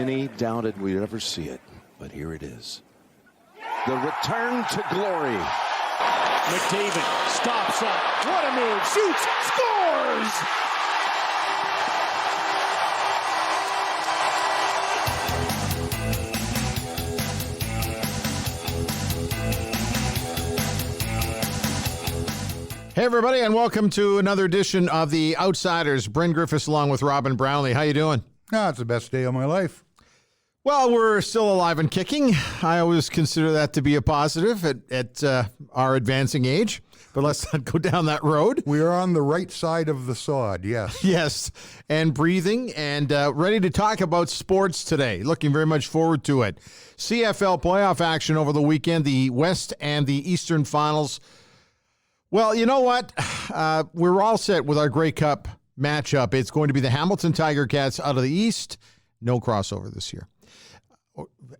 Many doubted we'd ever see it, but here it is. The return to glory. McDavid stops up. What a move. Shoots. Scores! Hey, everybody, and welcome to another edition of The Outsiders. Bryn Griffiths along with Robin Brownlee. How you doing? It's the best day of my life. Well, we're still alive and kicking. I always consider that to be a positive at our advancing age, but let's not go down that road. We are on the right side of the sod, yes. Yes, and breathing and ready to talk about sports today. Looking very much forward to it. CFL playoff action over the weekend, the West and the Eastern Finals. Well, you know what? We're all set with our Grey Cup matchup. It's going to be the Hamilton Tiger Cats out of the East. No crossover this year.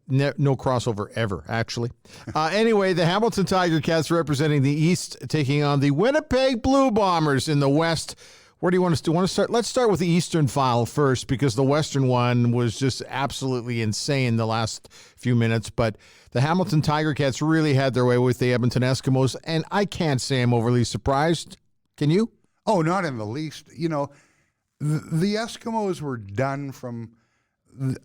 No crossover ever, actually. Anyway, the Hamilton Tiger Cats representing the East taking on the Winnipeg Blue Bombers in the West. Where do you want us to start? Let's start with the Eastern Final first, because the Western one was just absolutely insane the last few minutes. But the Hamilton Tiger Cats really had their way with the Edmonton Eskimos, and I can't say I'm overly surprised. Can you? Oh, not in the least. You know, the Eskimos were done from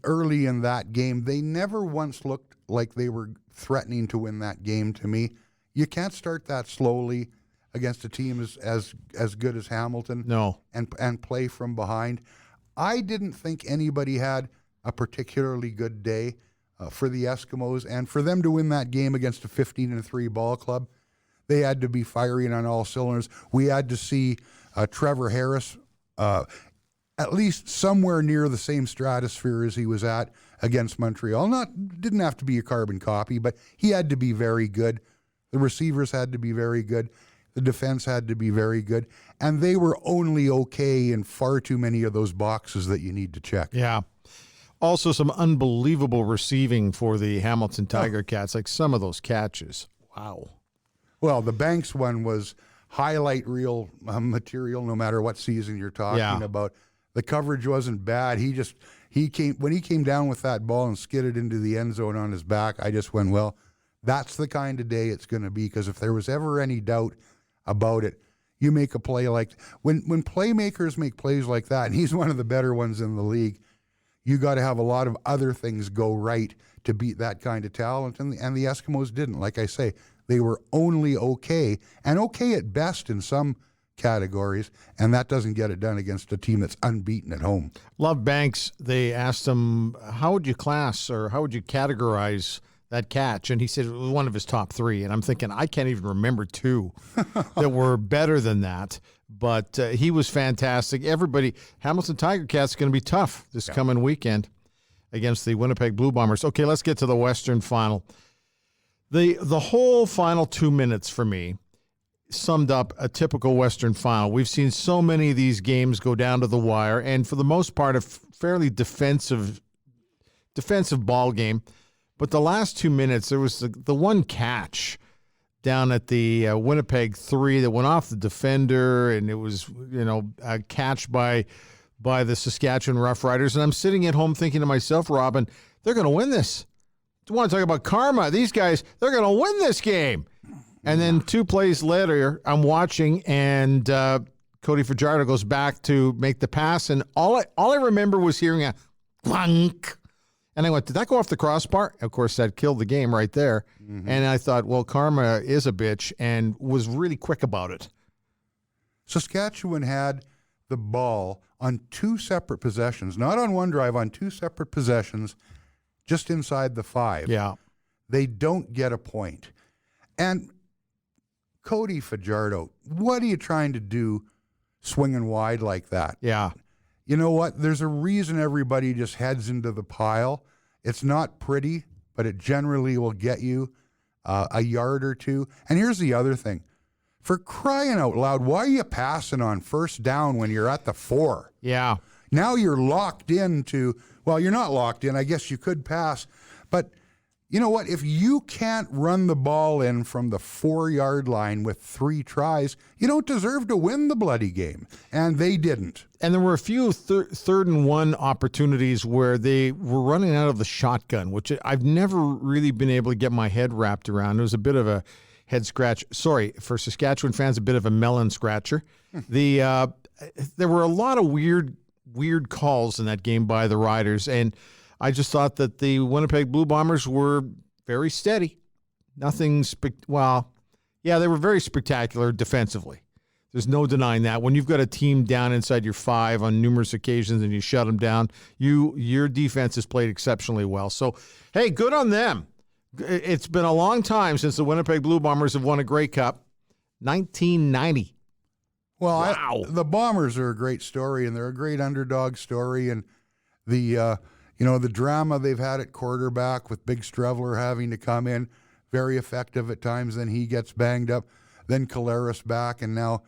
early in that game. They never once looked like they were threatening to win that game to me. You can't start that slowly against a team as good as Hamilton. No. And play from behind. I didn't think anybody had a particularly good day for the Eskimos, and for them to win that game against a 15-3 ball club, they had to be firing on all cylinders. We had to see Trevor Harris at least somewhere near the same stratosphere as he was at against Montreal. Didn't have to be a carbon copy, but he had to be very good. The receivers had to be very good. The defense had to be very good. And they were only okay in far too many of those boxes that you need to check. Yeah. Also, some unbelievable receiving for the Hamilton Tiger Cats, like some of those catches. Wow. Well, the Banks one was highlight reel material, no matter what season you're talking about. The coverage wasn't bad. When he came down with that ball and skidded into the end zone on his back, I just went, well, that's the kind of day it's going to be, because if there was ever any doubt about it, you make a play like when playmakers make plays like that, and he's one of the better ones in the league, you got to have a lot of other things go right to beat that kind of talent, and the Eskimos didn't. Like I say, they were only okay, and okay at best in some categories, and that doesn't get it done against a team that's unbeaten at home. Love Banks, they asked him, how would you class or how would you categorize that catch? And he said it was one of his top three. And I'm thinking, I can't even remember two that were better than that. But he was fantastic. Everybody, Hamilton Tiger Cats going to be tough this coming weekend against the Winnipeg Blue Bombers. Okay, let's get to the Western Final. The whole final 2 minutes for me summed up a typical Western Final. We've seen so many of these games go down to the wire, and for the most part, a fairly defensive ball game. But the last 2 minutes, there was the one catch down at the Winnipeg 3 that went off the defender, and it was, a catch by the Saskatchewan Roughriders. And I'm sitting at home thinking to myself, Robin, they're going to win this. I want to talk about karma. These guys, they're going to win this game. And then 2 plays later, I'm watching, and Cody Fajardo goes back to make the pass, and all I remember was hearing a clunk. And I went, did that go off the crossbar? Of course, that killed the game right there. Mm-hmm. And I thought, well, karma is a bitch, and was really quick about it. Saskatchewan had the ball on 2 separate possessions, not on one drive, on 2 separate possessions, just inside the 5. Yeah. They don't get a point. And Cody Fajardo, what are you trying to do swinging wide like that? Yeah. You know what? There's a reason everybody just heads into the pile. It's not pretty, but it generally will get you a yard or two. And here's the other thing. For crying out loud, why are you passing on first down when you're at the 4? Yeah. Now you're locked into, well, you're not locked in. I guess you could pass. But you know what? If you can't run the ball in from the 4-yard line with 3 tries, you don't deserve to win the bloody game. And they didn't. And there were a few third and one opportunities where they were running out of the shotgun, which I've never really been able to get my head wrapped around. It was a bit of a head scratch. Sorry, for Saskatchewan fans, a bit of a melon scratcher. There were a lot of weird calls in that game by the Riders, and I just thought that the Winnipeg Blue Bombers were very steady. Nothing they were very spectacular defensively. There's no denying that. When you've got a team down inside your 5 on numerous occasions and you shut them down, your defense has played exceptionally well. So, hey, good on them. It's been a long time since the Winnipeg Blue Bombers have won a Grey Cup. 1990. Well, wow. The Bombers are a great story, and they're a great underdog story, and the the drama they've had at quarterback with Big Strevler having to come in, very effective at times. Then he gets banged up. Then Collaros back, and now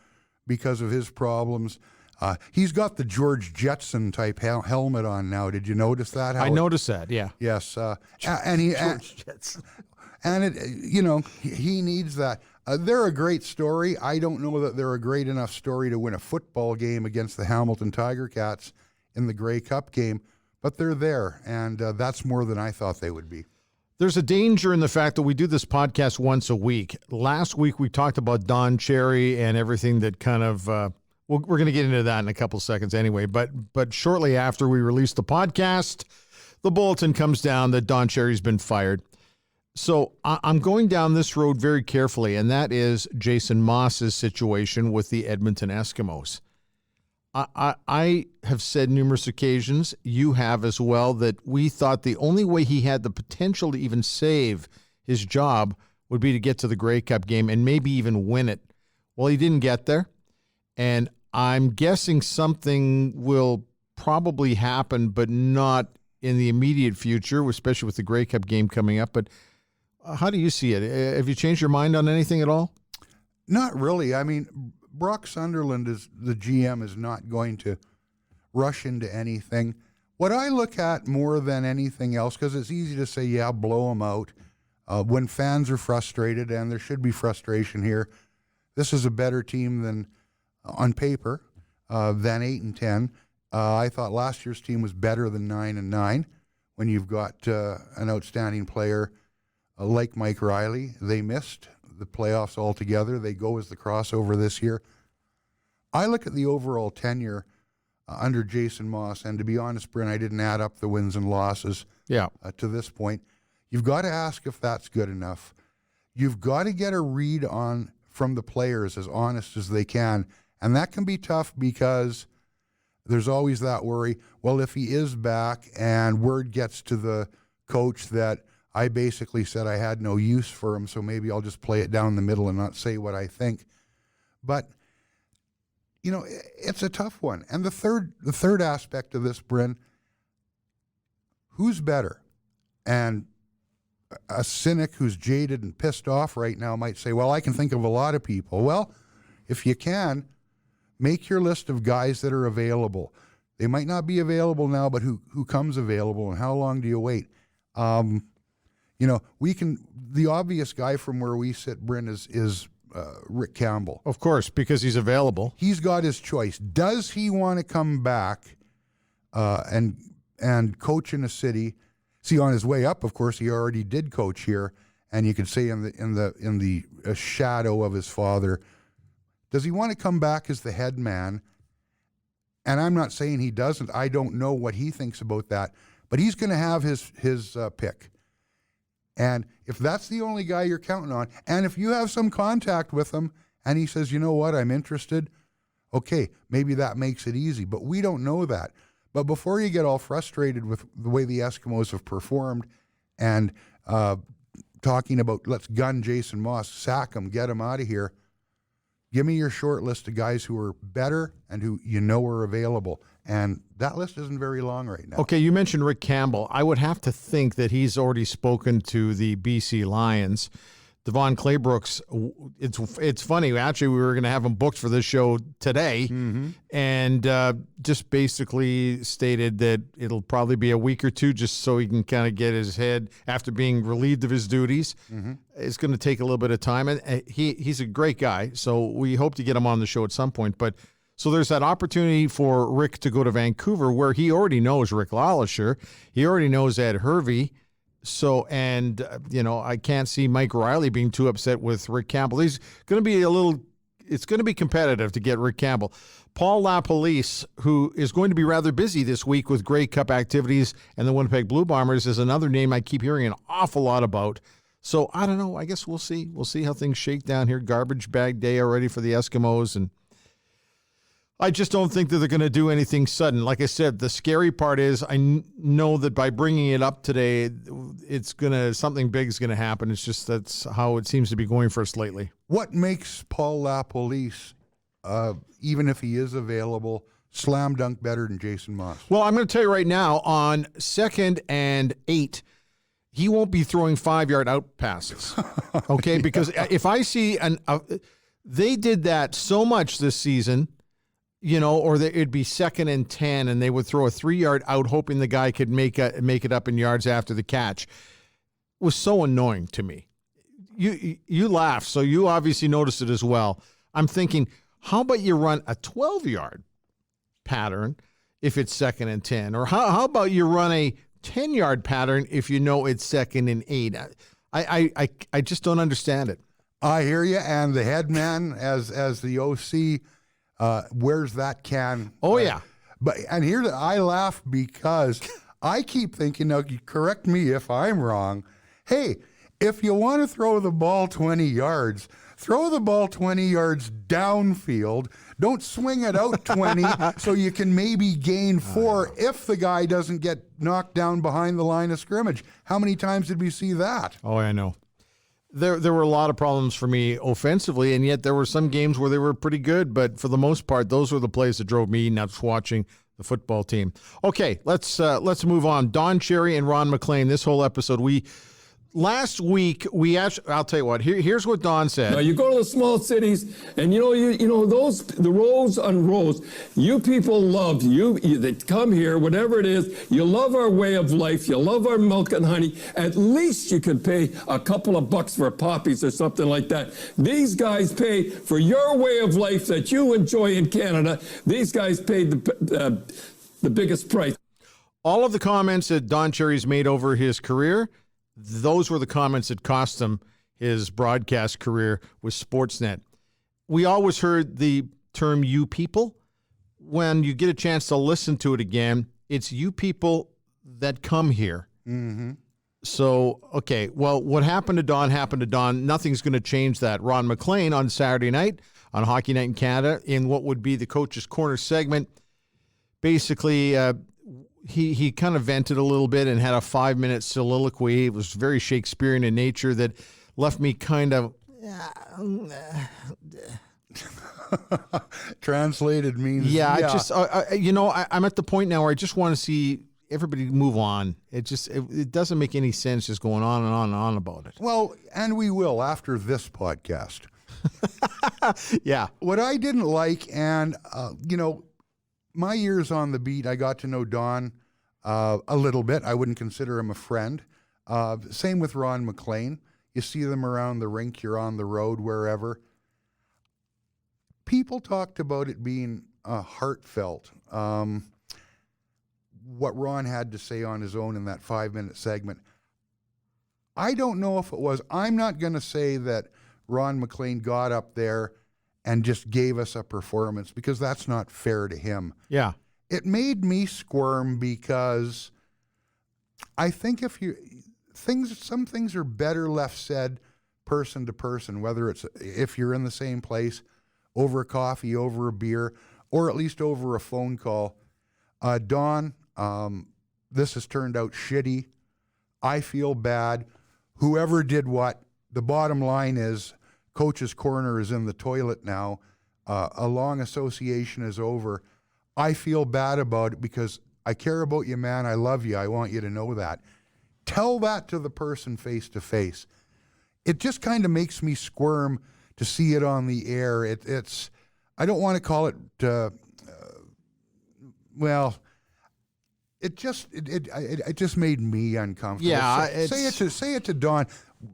because of his problems, he's got the George Jetson type helmet on now. Did you notice that? I noticed that. Yeah. Yes. George Jetson. And he needs that. They're a great story. I don't know that they're a great enough story to win a football game against the Hamilton Tiger Cats in the Grey Cup game, but they're there, and that's more than I thought they would be. There's a danger in the fact that we do this podcast once a week. Last week we talked about Don Cherry and everything that kind of we're going to get into that in a couple seconds anyway. But shortly after we release the podcast, the bulletin comes down that Don Cherry's been fired. So I'm going down this road very carefully, and that is Jason Moss's situation with the Edmonton Eskimos. I have said numerous occasions, you have as well, that we thought the only way he had the potential to even save his job would be to get to the Grey Cup game and maybe even win it. Well, he didn't get there, and I'm guessing something will probably happen, but not in the immediate future, especially with the Grey Cup game coming up. But how do you see it? Have you changed your mind on anything at all? Not really. I mean, Brock Sunderland, the GM, is not going to rush into anything. What I look at more than anything else, because it's easy to say, yeah, blow them out, when fans are frustrated, and there should be frustration here. This is a better team than on paper than 8-10. I thought last year's team was better than 9-9. When you've got an outstanding player like Mike Riley, they missed the playoffs altogether. They go as the crossover this year. I look at the overall tenure under Jason Moss, and to be honest, Bryn, I didn't add up the wins and losses to this point. You've got to ask if that's good enough. You've got to get a read on from the players as honest as they can, and that can be tough because there's always that worry, well, if he is back and word gets to the coach that I basically said I had no use for him, so maybe I'll just play it down the middle and not say what I think. But, it's a tough one. And the third aspect of this, Bryn, who's better? And a cynic who's jaded and pissed off right now might say, well, I can think of a lot of people. Well, if you can, make your list of guys that are available. They might not be available now, but who comes available, and how long do you wait? The obvious guy from where we sit, Bryn, is Rick Campbell. Of course, because he's available. He's got his choice. Does he want to come back and coach in a city? See, on his way up, of course, he already did coach here, and you could say in the shadow of his father. Does he want to come back as the head man? And I'm not saying he doesn't. I don't know what he thinks about that, but he's going to have his pick. And if that's the only guy you're counting on, and if you have some contact with him and he says, you know what, I'm interested, okay, maybe that makes it easy. But we don't know that. But before you get all frustrated with the way the Eskimos have performed and talking about let's gun Jason Moss, sack him, get him out of here, give me your short list of guys who are better and who are available. And that list isn't very long right now. Okay, you mentioned Rick Campbell. I would have to think that he's already spoken to the BC Lions. Devon Claybrooks, it's funny. Actually, we were going to have him booked for this show today, and just basically stated that it'll probably be a week or two just so he can kind of get his head after being relieved of his duties. It's going to take a little bit of time, and he's a great guy, so we hope to get him on the show at some point. But so there's that opportunity for Rick to go to Vancouver, where he already knows Rick Lawlisher. He already knows Ed Hervey. So, and, I can't see Mike Riley being too upset with Rick Campbell. He's going to be it's going to be competitive to get Rick Campbell. Paul LaPolice, who is going to be rather busy this week with Grey Cup activities and the Winnipeg Blue Bombers, is another name I keep hearing an awful lot about. So, I don't know. I guess we'll see. We'll see how things shake down here. Garbage bag day already for the Eskimos, and I just don't think that they're going to do anything sudden. Like I said, the scary part is I know that by bringing it up today, something big is going to happen. It's just that's how it seems to be going for us lately. What makes Paul LaPolice, even if he is available, slam dunk better than Jason Moss? Well, I'm going to tell you right now, on 2nd and 8, he won't be throwing 5-yard out passes. Okay, yeah. Because if I see they did that so much this season. Or it'd be 2nd and 10, and they would throw a 3-yard out, hoping the guy could make it up in yards after the catch. It was so annoying to me. You laugh, so you obviously noticed it as well. I'm thinking, how about you run a 12-yard pattern if it's 2nd and 10, or how about you run a 10-yard pattern if you know it's 2nd and 8? I just don't understand it. I hear you, and the head man as the OC. Where's that can? Oh, yeah. And here I laugh because I keep thinking, now correct me if I'm wrong, hey, if you want to throw the ball 20 yards, throw the ball 20 yards downfield. Don't swing it out 20 so you can maybe gain 4 if the guy doesn't get knocked down behind the line of scrimmage. How many times did we see that? Oh, I know. There were a lot of problems for me offensively, and yet there were some games where they were pretty good. But for the most part, those were the plays that drove me nuts watching the football team. Okay, let's move on. Don Cherry and Ron McLean. This whole episode, last week we actually, I'll tell you what. Here's what Don said. Now you go to the small cities, and you know the rows on rows. You people love you that come here, whatever it is. You love our way of life. You love our milk and honey. At least you could pay a couple of bucks for poppies or something like that. These guys pay for your way of life that you enjoy in Canada. These guys paid the biggest price. All of the comments that Don Cherry's made over his career, those were the comments that cost him his broadcast career with Sportsnet. We always heard the term "you people." When you get a chance to listen to it again, it's you people that come here. Mm-hmm. So, okay, well, what happened to Don happened to Don. Nothing's going to change that. Ron McLean on Saturday night on Hockey Night in Canada in what would be the Coach's Corner segment, basically he kind of vented a little bit and had a 5-minute soliloquy. It was very Shakespearean in nature that left me kind of... Translated means... Yeah, I just, I'm at the point now where I just want to see everybody move on. It doesn't make any sense just going on and on and on about it. Well, and we will after this podcast. Yeah. What I didn't like, and, my years on the beat, I got to know Don a little bit. I wouldn't consider him a friend. Same with Ron McLean. You see them around the rink, you're on the road, wherever. People talked about it being heartfelt. What Ron had to say on his own in that 5-minute segment. I don't know if it was. I'm not going to say that Ron McLean got up there and just gave us a performance, because that's not fair to him. Yeah. It made me squirm because I think some things are better left said person to person, whether it's if you're in the same place, over a coffee, over a beer, or at least over a phone call. Don, this has turned out shitty. I feel bad. Whoever did what, the bottom line is, Coach's Corner is in the toilet now. A long association is over. I feel bad about it because I care about you, man. I love you. I want you to know that. Tell that to the person face to face. it just kind of makes me squirm to see it on the air. It's I don't want to call it well. It just made me uncomfortable. Yeah, say it to Don.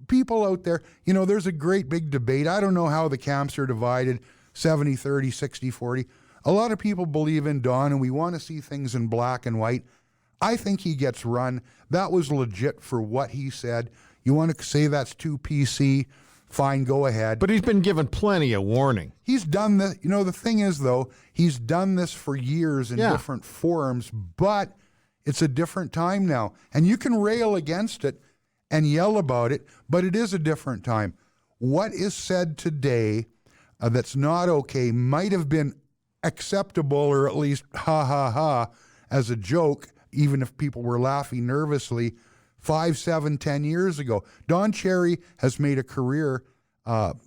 People out there, there's a great big debate. I don't know how the camps are divided, 70-30, 60-40. A lot of people believe in Don, and we want to see things in black and white. I think he gets run. That was legit for what he said. You want to say that's too PC? Fine, go ahead. But he's been given plenty of warning. He's done this. The thing is, though, he's done this for years in different forums, but it's a different time now. And you can rail against it and yell about it, but it is a different time. What is said today that's not okay might have been acceptable, or at least ha ha ha as a joke, even if people were laughing nervously 5, 7, 10 years ago. Don Cherry has made a career out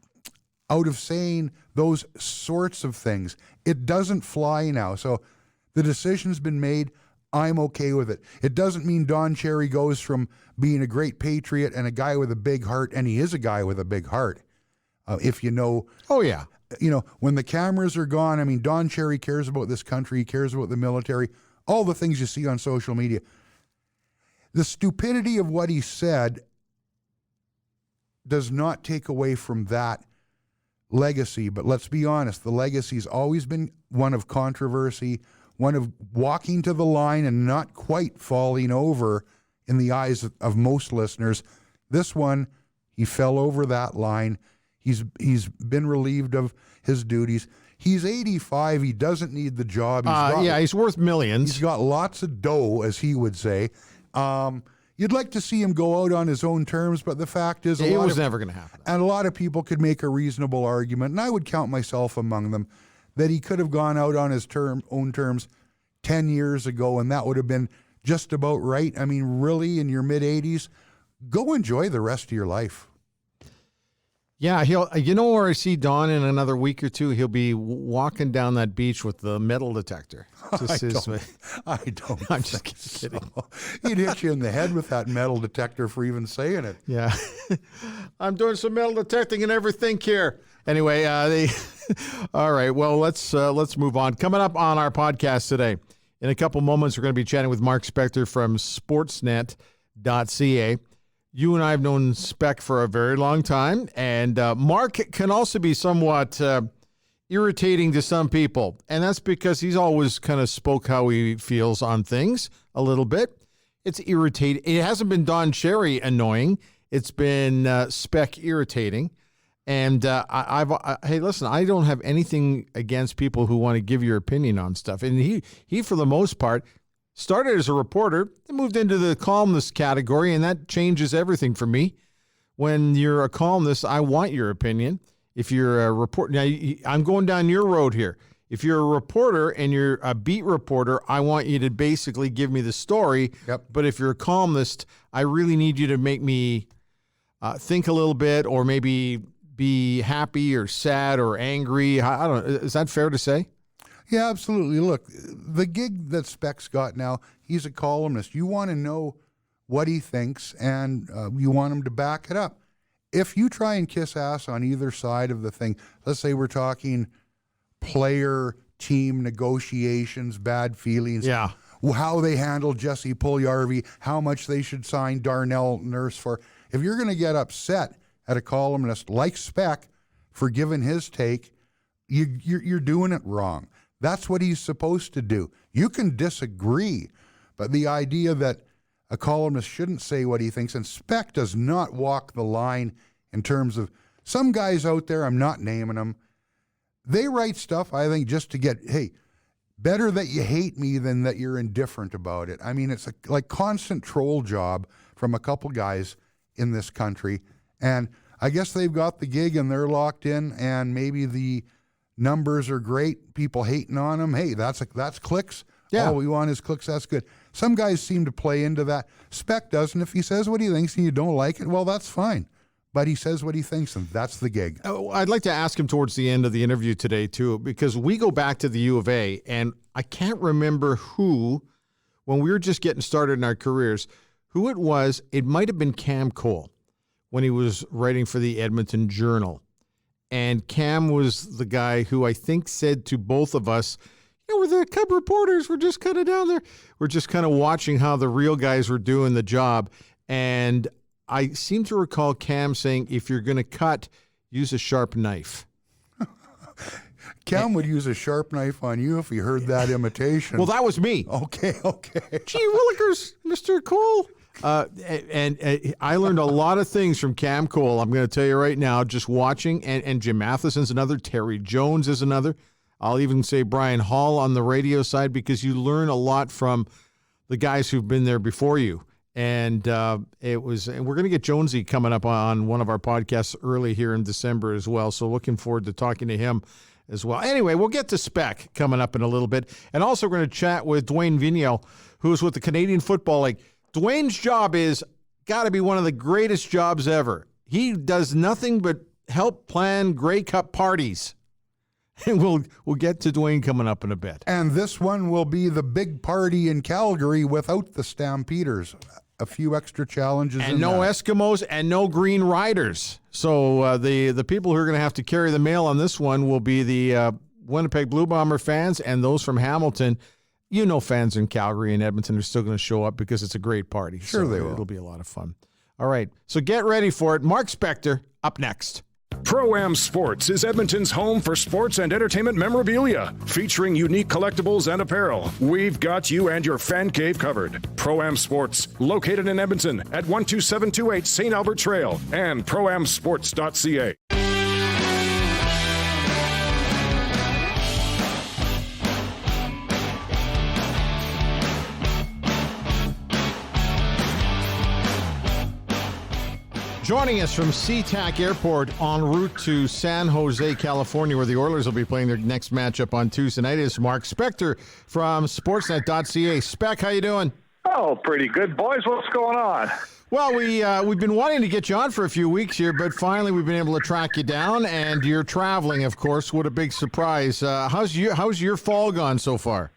of saying those sorts of things. It doesn't fly now. So the decision's been made. I'm okay with it. It doesn't mean Don Cherry goes from being a great patriot and a guy with a big heart, and he is a guy with a big heart. If you know. Oh, yeah. When the cameras are gone, I mean, Don Cherry cares about this country, he cares about the military, all the things you see on social media. The stupidity of what he said does not take away from that legacy. But let's be honest, the legacy's always been one of controversy, one of walking to the line and not quite falling over in the eyes of most listeners. This one, he fell over that line. He's been relieved of his duties. He's 85. He doesn't need the job. He's worth millions. He's got lots of dough, as he would say. You'd like to see him go out on his own terms, but the fact is, it was never going to happen. And a lot of people could make a reasonable argument, and I would count myself among them, that he could have gone out on his own terms 10 years ago, and that would have been just about right. I mean, really, in your mid-80s, go enjoy the rest of your life. Yeah, where I see Don in another week or two, he'll be walking down that beach with the metal detector. I don't. I'm just kidding. So. He'd hit you in the head with that metal detector for even saying it. Yeah. I'm doing some metal detecting and everything here. Anyway, all right, well, let's move on. Coming up on our podcast today, in a couple moments, we're going to be chatting with Mark Spector from Sportsnet.ca. You and I have known Spec for a very long time, and Mark can also be somewhat irritating to some people, and that's because he's always kind of spoke how he feels on things a little bit. It's irritating. It hasn't been Don Cherry annoying. It's been Spec irritating. And hey, listen, I don't have anything against people who want to give your opinion on stuff. And he for the most part, started as a reporter, then moved into the columnist category, and that changes everything for me. When you're a columnist, I want your opinion. If you're a reporter, now I'm going down your road here. If you're a reporter and you're a beat reporter, I want you to basically give me the story. Yep. But if you're a columnist, I really need you to make me think a little bit, or maybe be happy or sad or angry. I don't know. Is that fair to say? Yeah, absolutely. Look, the gig that Spec's got now, he's a columnist. You want to know what he thinks, and you want him to back it up. If you try and kiss ass on either side of the thing, let's say we're talking player-team negotiations, bad feelings, yeah, how they handled Jesse Puljujarvi, how much they should sign Darnell Nurse for. If you're going to get upset at a columnist like Spec for giving his take, you're doing it wrong. That's what he's supposed to do. You can disagree, but the idea that a columnist shouldn't say what he thinks, and Spec does not walk the line in terms of some guys out there, I'm not naming them, they write stuff, I think, just to get, hey, better that you hate me than that you're indifferent about it. I mean, it's a like constant troll job from a couple guys in this country, and I guess they've got the gig and they're locked in, and maybe the numbers are great, people hating on them. Hey, that's clicks. Yeah. All we want is clicks. That's good. Some guys seem to play into that. Spec doesn't. If he says what he thinks and you don't like it, well, that's fine. But he says what he thinks, and that's the gig. I'd like to ask him towards the end of the interview today, too, because we go back to the U of A, and I can't remember who, when we were just getting started in our careers, who it was. It might have been Cam Cole. when he was writing for the Edmonton Journal. And Cam was the guy who I think said to both of us, we're the Cub reporters. We're just kind of down there. We're just kind of watching how the real guys were doing the job. And I seem to recall Cam saying, if you're going to cut, use a sharp knife. Cam would use a sharp knife on you if he heard that imitation. Well, that was me. Okay. Gee willikers, Mr. Cole. And I learned a lot of things from Cam Cole. I'm going to tell you right now, just watching. And Jim Matheson's another. Terry Jones is another. I'll even say Brian Hall on the radio side, because you learn a lot from the guys who've been there before you. And and we're going to get Jonesy coming up on one of our podcasts early here in December as well. So looking forward to talking to him as well. Anyway, we'll get to Spec coming up in a little bit. And also we're going to chat with Duane Vienneau, who's with the Canadian Football League. Duane's job is got to be one of the greatest jobs ever. He does nothing but help plan Grey Cup parties. And we'll get to Duane coming up in a bit. And this one will be the big party in Calgary without the Stampeders. A few extra challenges. And no Eskimos and no Green Riders. So the people who are going to have to carry the mail on this one will be the Winnipeg Blue Bomber fans and those from Hamilton. Fans in Calgary and Edmonton are still going to show up because it's a great party. Sure, so they will. It'll be a lot of fun. All right, so get ready for it. Mark Spector up next. Pro-Am Sports is Edmonton's home for sports and entertainment memorabilia, featuring unique collectibles and apparel. We've got you and your fan cave covered. Pro-Am Sports, located in Edmonton at 12728 St. Albert Trail and proamsports.ca. Joining us from SeaTac Airport en route to San Jose, California, where the Oilers will be playing their next matchup on Tuesday night, is Mark Spector from Sportsnet.ca. Spec, how you doing? Oh, pretty good, boys. What's going on? Well, we've been wanting to get you on for a few weeks here, but finally we've been able to track you down, and you're traveling, of course. What a big surprise. How's your fall gone so far?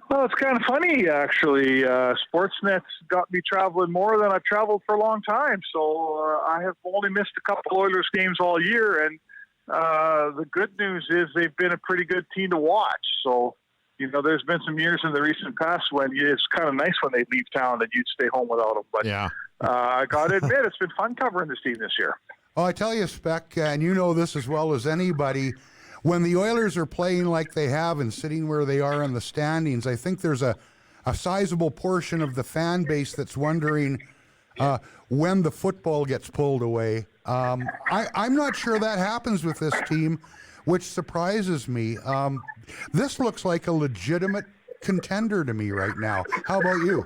Well, it's kind of funny, actually. Sportsnet's got me traveling more than I've traveled for a long time. So I have only missed a couple Oilers games all year. And the good news is they've been a pretty good team to watch. So, there's been some years in the recent past when it's kind of nice when they leave town that you'd stay home without them. But yeah. I got to admit, it's been fun covering this team this year. Oh, I tell you, Spec, and you know this as well as anybody, when the Oilers are playing like they have and sitting where they are in the standings, I think there's a sizable portion of the fan base that's wondering when the football gets pulled away. I'm not sure that happens with this team, which surprises me. This looks like a legitimate contender to me right now. How about you?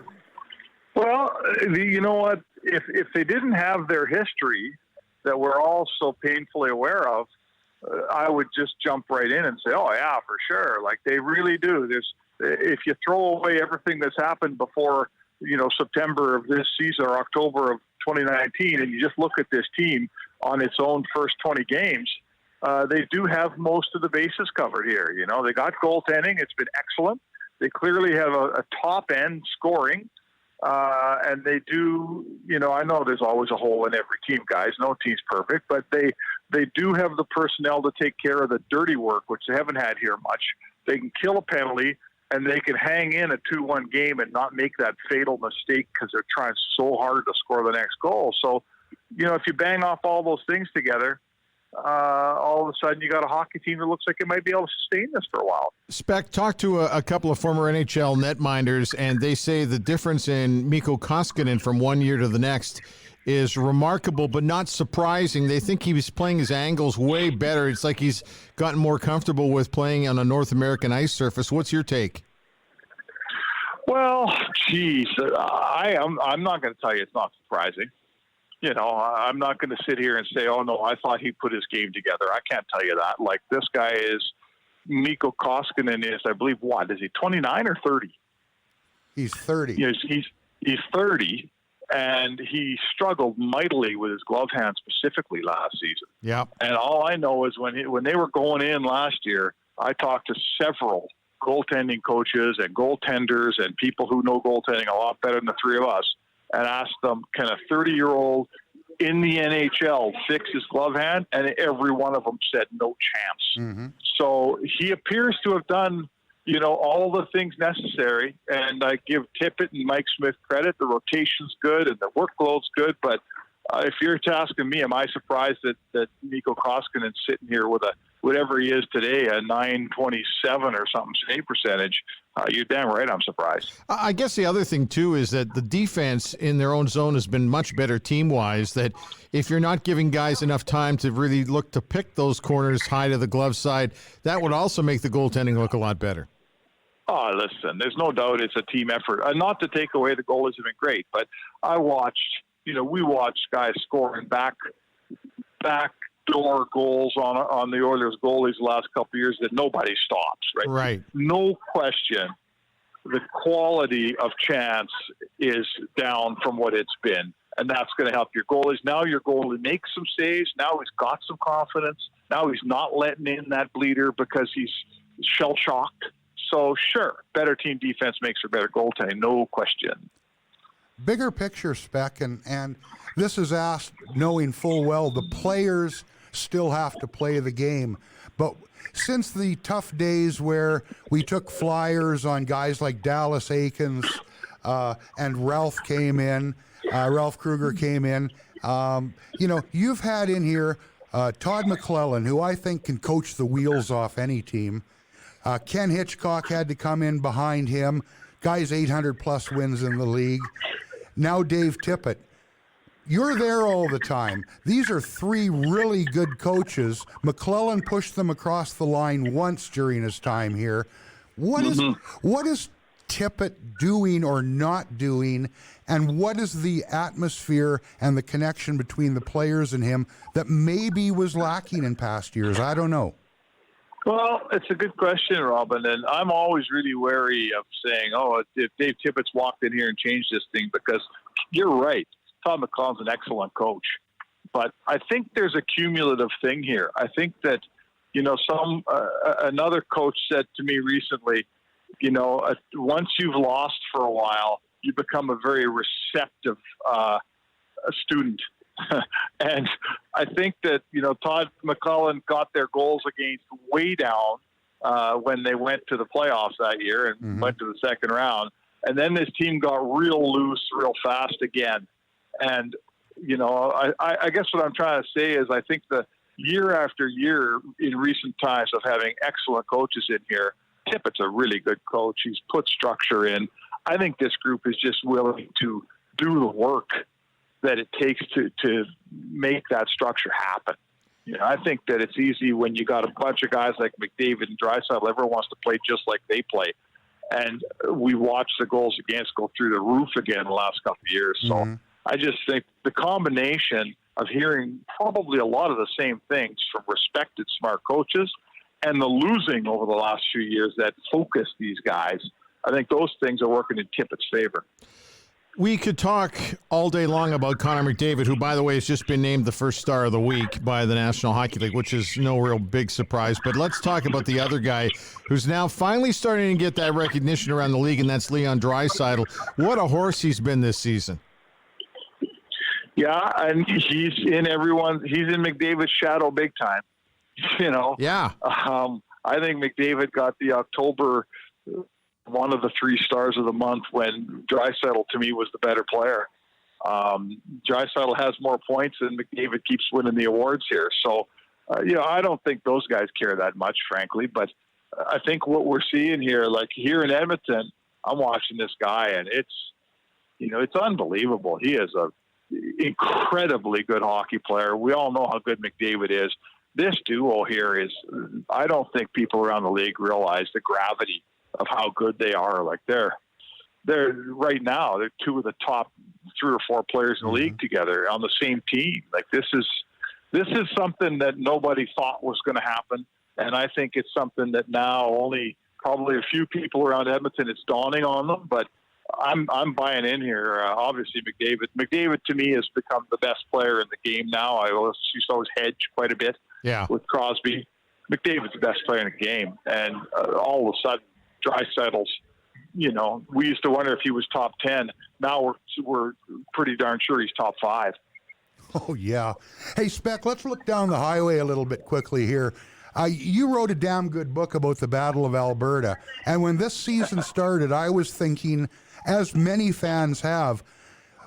Well, you know what? If they didn't have their history that we're all so painfully aware of, I would just jump right in and say, oh, yeah, for sure. Like, they really do. If you throw away everything that's happened before, September of this season or October of 2019, and you just look at this team on its own first 20 games, they do have most of the bases covered here. They got goaltending. It's been excellent. They clearly have a top-end scoring. And they do, I know there's always a hole in every team, guys. No team's perfect, but they do have the personnel to take care of the dirty work, which they haven't had here much. They can kill a penalty, and they can hang in a 2-1 game and not make that fatal mistake because they're trying so hard to score the next goal. So, if you bang off all those things together, all of a sudden you got a hockey team that looks like it might be able to sustain this for a while. Spec, talked to a couple of former NHL netminders, and they say the difference in Mikko Koskinen from one year to the next is remarkable, but not surprising. They think he was playing his angles way better. It's like he's gotten more comfortable with playing on a North American ice surface. What's your take? Well, geez, I'm not going to tell you it's not surprising. I'm not going to sit here and say, oh, no, I thought he put his game together. I can't tell you that. Like, this guy is, Mikko Koskinen is, I believe, what, is he 29 or 30? He's 30. He's 30, and he struggled mightily with his glove hand specifically last season. Yeah. And all I know is when they were going in last year, I talked to several goaltending coaches and goaltenders and people who know goaltending a lot better than the three of us, and asked them, can a 30-year-old in the NHL fix his glove hand, and every one of them said no chance. So he appears to have done, all the things necessary, and I give Tippett and Mike Smith credit. The rotation's good and the workload's good, but if you're asking me, am I surprised that Mikko Koskinen's sitting here with whatever he is today, a .927 or something save percentage? You're damn right I'm surprised. I guess the other thing, too, is that the defense in their own zone has been much better team-wise, that if you're not giving guys enough time to really look to pick those corners high to the glove side, that would also make the goaltending look a lot better. Oh, listen, there's no doubt it's a team effort. Not to take away the goalies have been great, but we watched guys scoring backdoor goals on the Oilers goalies the last couple of years that nobody stops, right? Right. No question, the quality of chance is down from what it's been, and that's going to help your goalies. Now your goalie makes some saves. Now he's got some confidence. Now he's not letting in that bleeder because he's shell-shocked. So, sure, better team defense makes for better goaltending, no question. Bigger picture, Spec, and this is asked knowing full well the players still have to play the game. But since the tough days where we took flyers on guys like Dallas Aikens and Ralph Kruger came in, you've had in here Todd McClellan, who I think can coach the wheels off any team. Ken Hitchcock had to come in behind him. Guy's 800-plus wins in the league. Now Dave Tippett. You're there all the time. These are three really good coaches. McClellan pushed them across the line once during his time here. What is Tippett doing or not doing, and what is the atmosphere and the connection between the players and him that maybe was lacking in past years? I don't know. Well, it's a good question, Robin, and I'm always really wary of saying, if Dave Tippett's walked in here and changed this thing, because you're right. Todd McClellan's an excellent coach, but I think there's a cumulative thing here. I think that, another coach said to me recently, once you've lost for a while, you become a very receptive student. And I think that, Todd McClellan got their goals against way down when they went to the playoffs that year and went to the second round. And then this team got real loose real fast again. And, I guess what I'm trying to say is I think the year after year in recent times of having excellent coaches in here, Tippett's a really good coach. He's put structure in. I think this group is just willing to do the work that it takes to make that structure happen. I think that it's easy when you got a bunch of guys like McDavid and Draisaitl. Everyone wants to play just like they play. And we watched the goals against go through the roof again the last couple of years. So I just think the combination of hearing probably a lot of the same things from respected, smart coaches and the losing over the last few years that focused these guys, I think those things are working in Tippett's favor. We could talk all day long about Connor McDavid, who, by the way, has just been named the first star of the week by the National Hockey League, which is no real big surprise. But let's talk about the other guy who's now finally starting to get that recognition around the league, and that's Leon Draisaitl. What a horse he's been this season. Yeah, and he's in McDavid's shadow big time. Yeah. I think McDavid got the October one of the 3 stars of the month when Draisaitl, to me, was the better player. Draisaitl has more points, and McDavid keeps winning the awards here. So, I don't think those guys care that much, frankly. But I think what we're seeing here, like here in Edmonton, I'm watching this guy, and it's unbelievable. He is a incredibly good hockey player. We all know how good McDavid is. This duo here is, I don't think people around the league realize the gravity of how good they are. Like they're right now, they're 2 of the top 3 or 4 players in the league together on the same team. Like this is something that nobody thought was going to happen. And I think it's something that now only probably a few people around Edmonton, it's dawning on them, but I'm buying in here. Obviously McDavid to me has become the best player in the game now. I used to always hedge quite a bit with Crosby. McDavid's the best player in the game. And all of a sudden, Draisaitl's, we used to wonder if he was top 10. Now we're pretty darn sure he's top 5. Oh, yeah. Hey, Spec, let's look down the highway a little bit quickly here. You wrote a damn good book about the Battle of Alberta. And when this season started, I was thinking, as many fans have,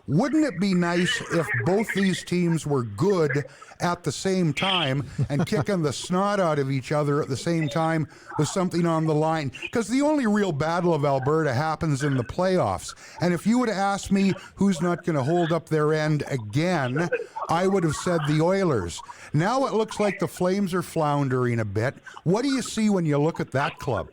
wouldn't it be nice if both these teams were good at the same time and kicking the snot out of each other at the same time with something on the line? Because the only real Battle of Alberta happens in the playoffs. And if you would have asked me who's not going to hold up their end again, I would have said the Oilers. Now it looks like the Flames are floundering a bit. What do you see when you look at that club?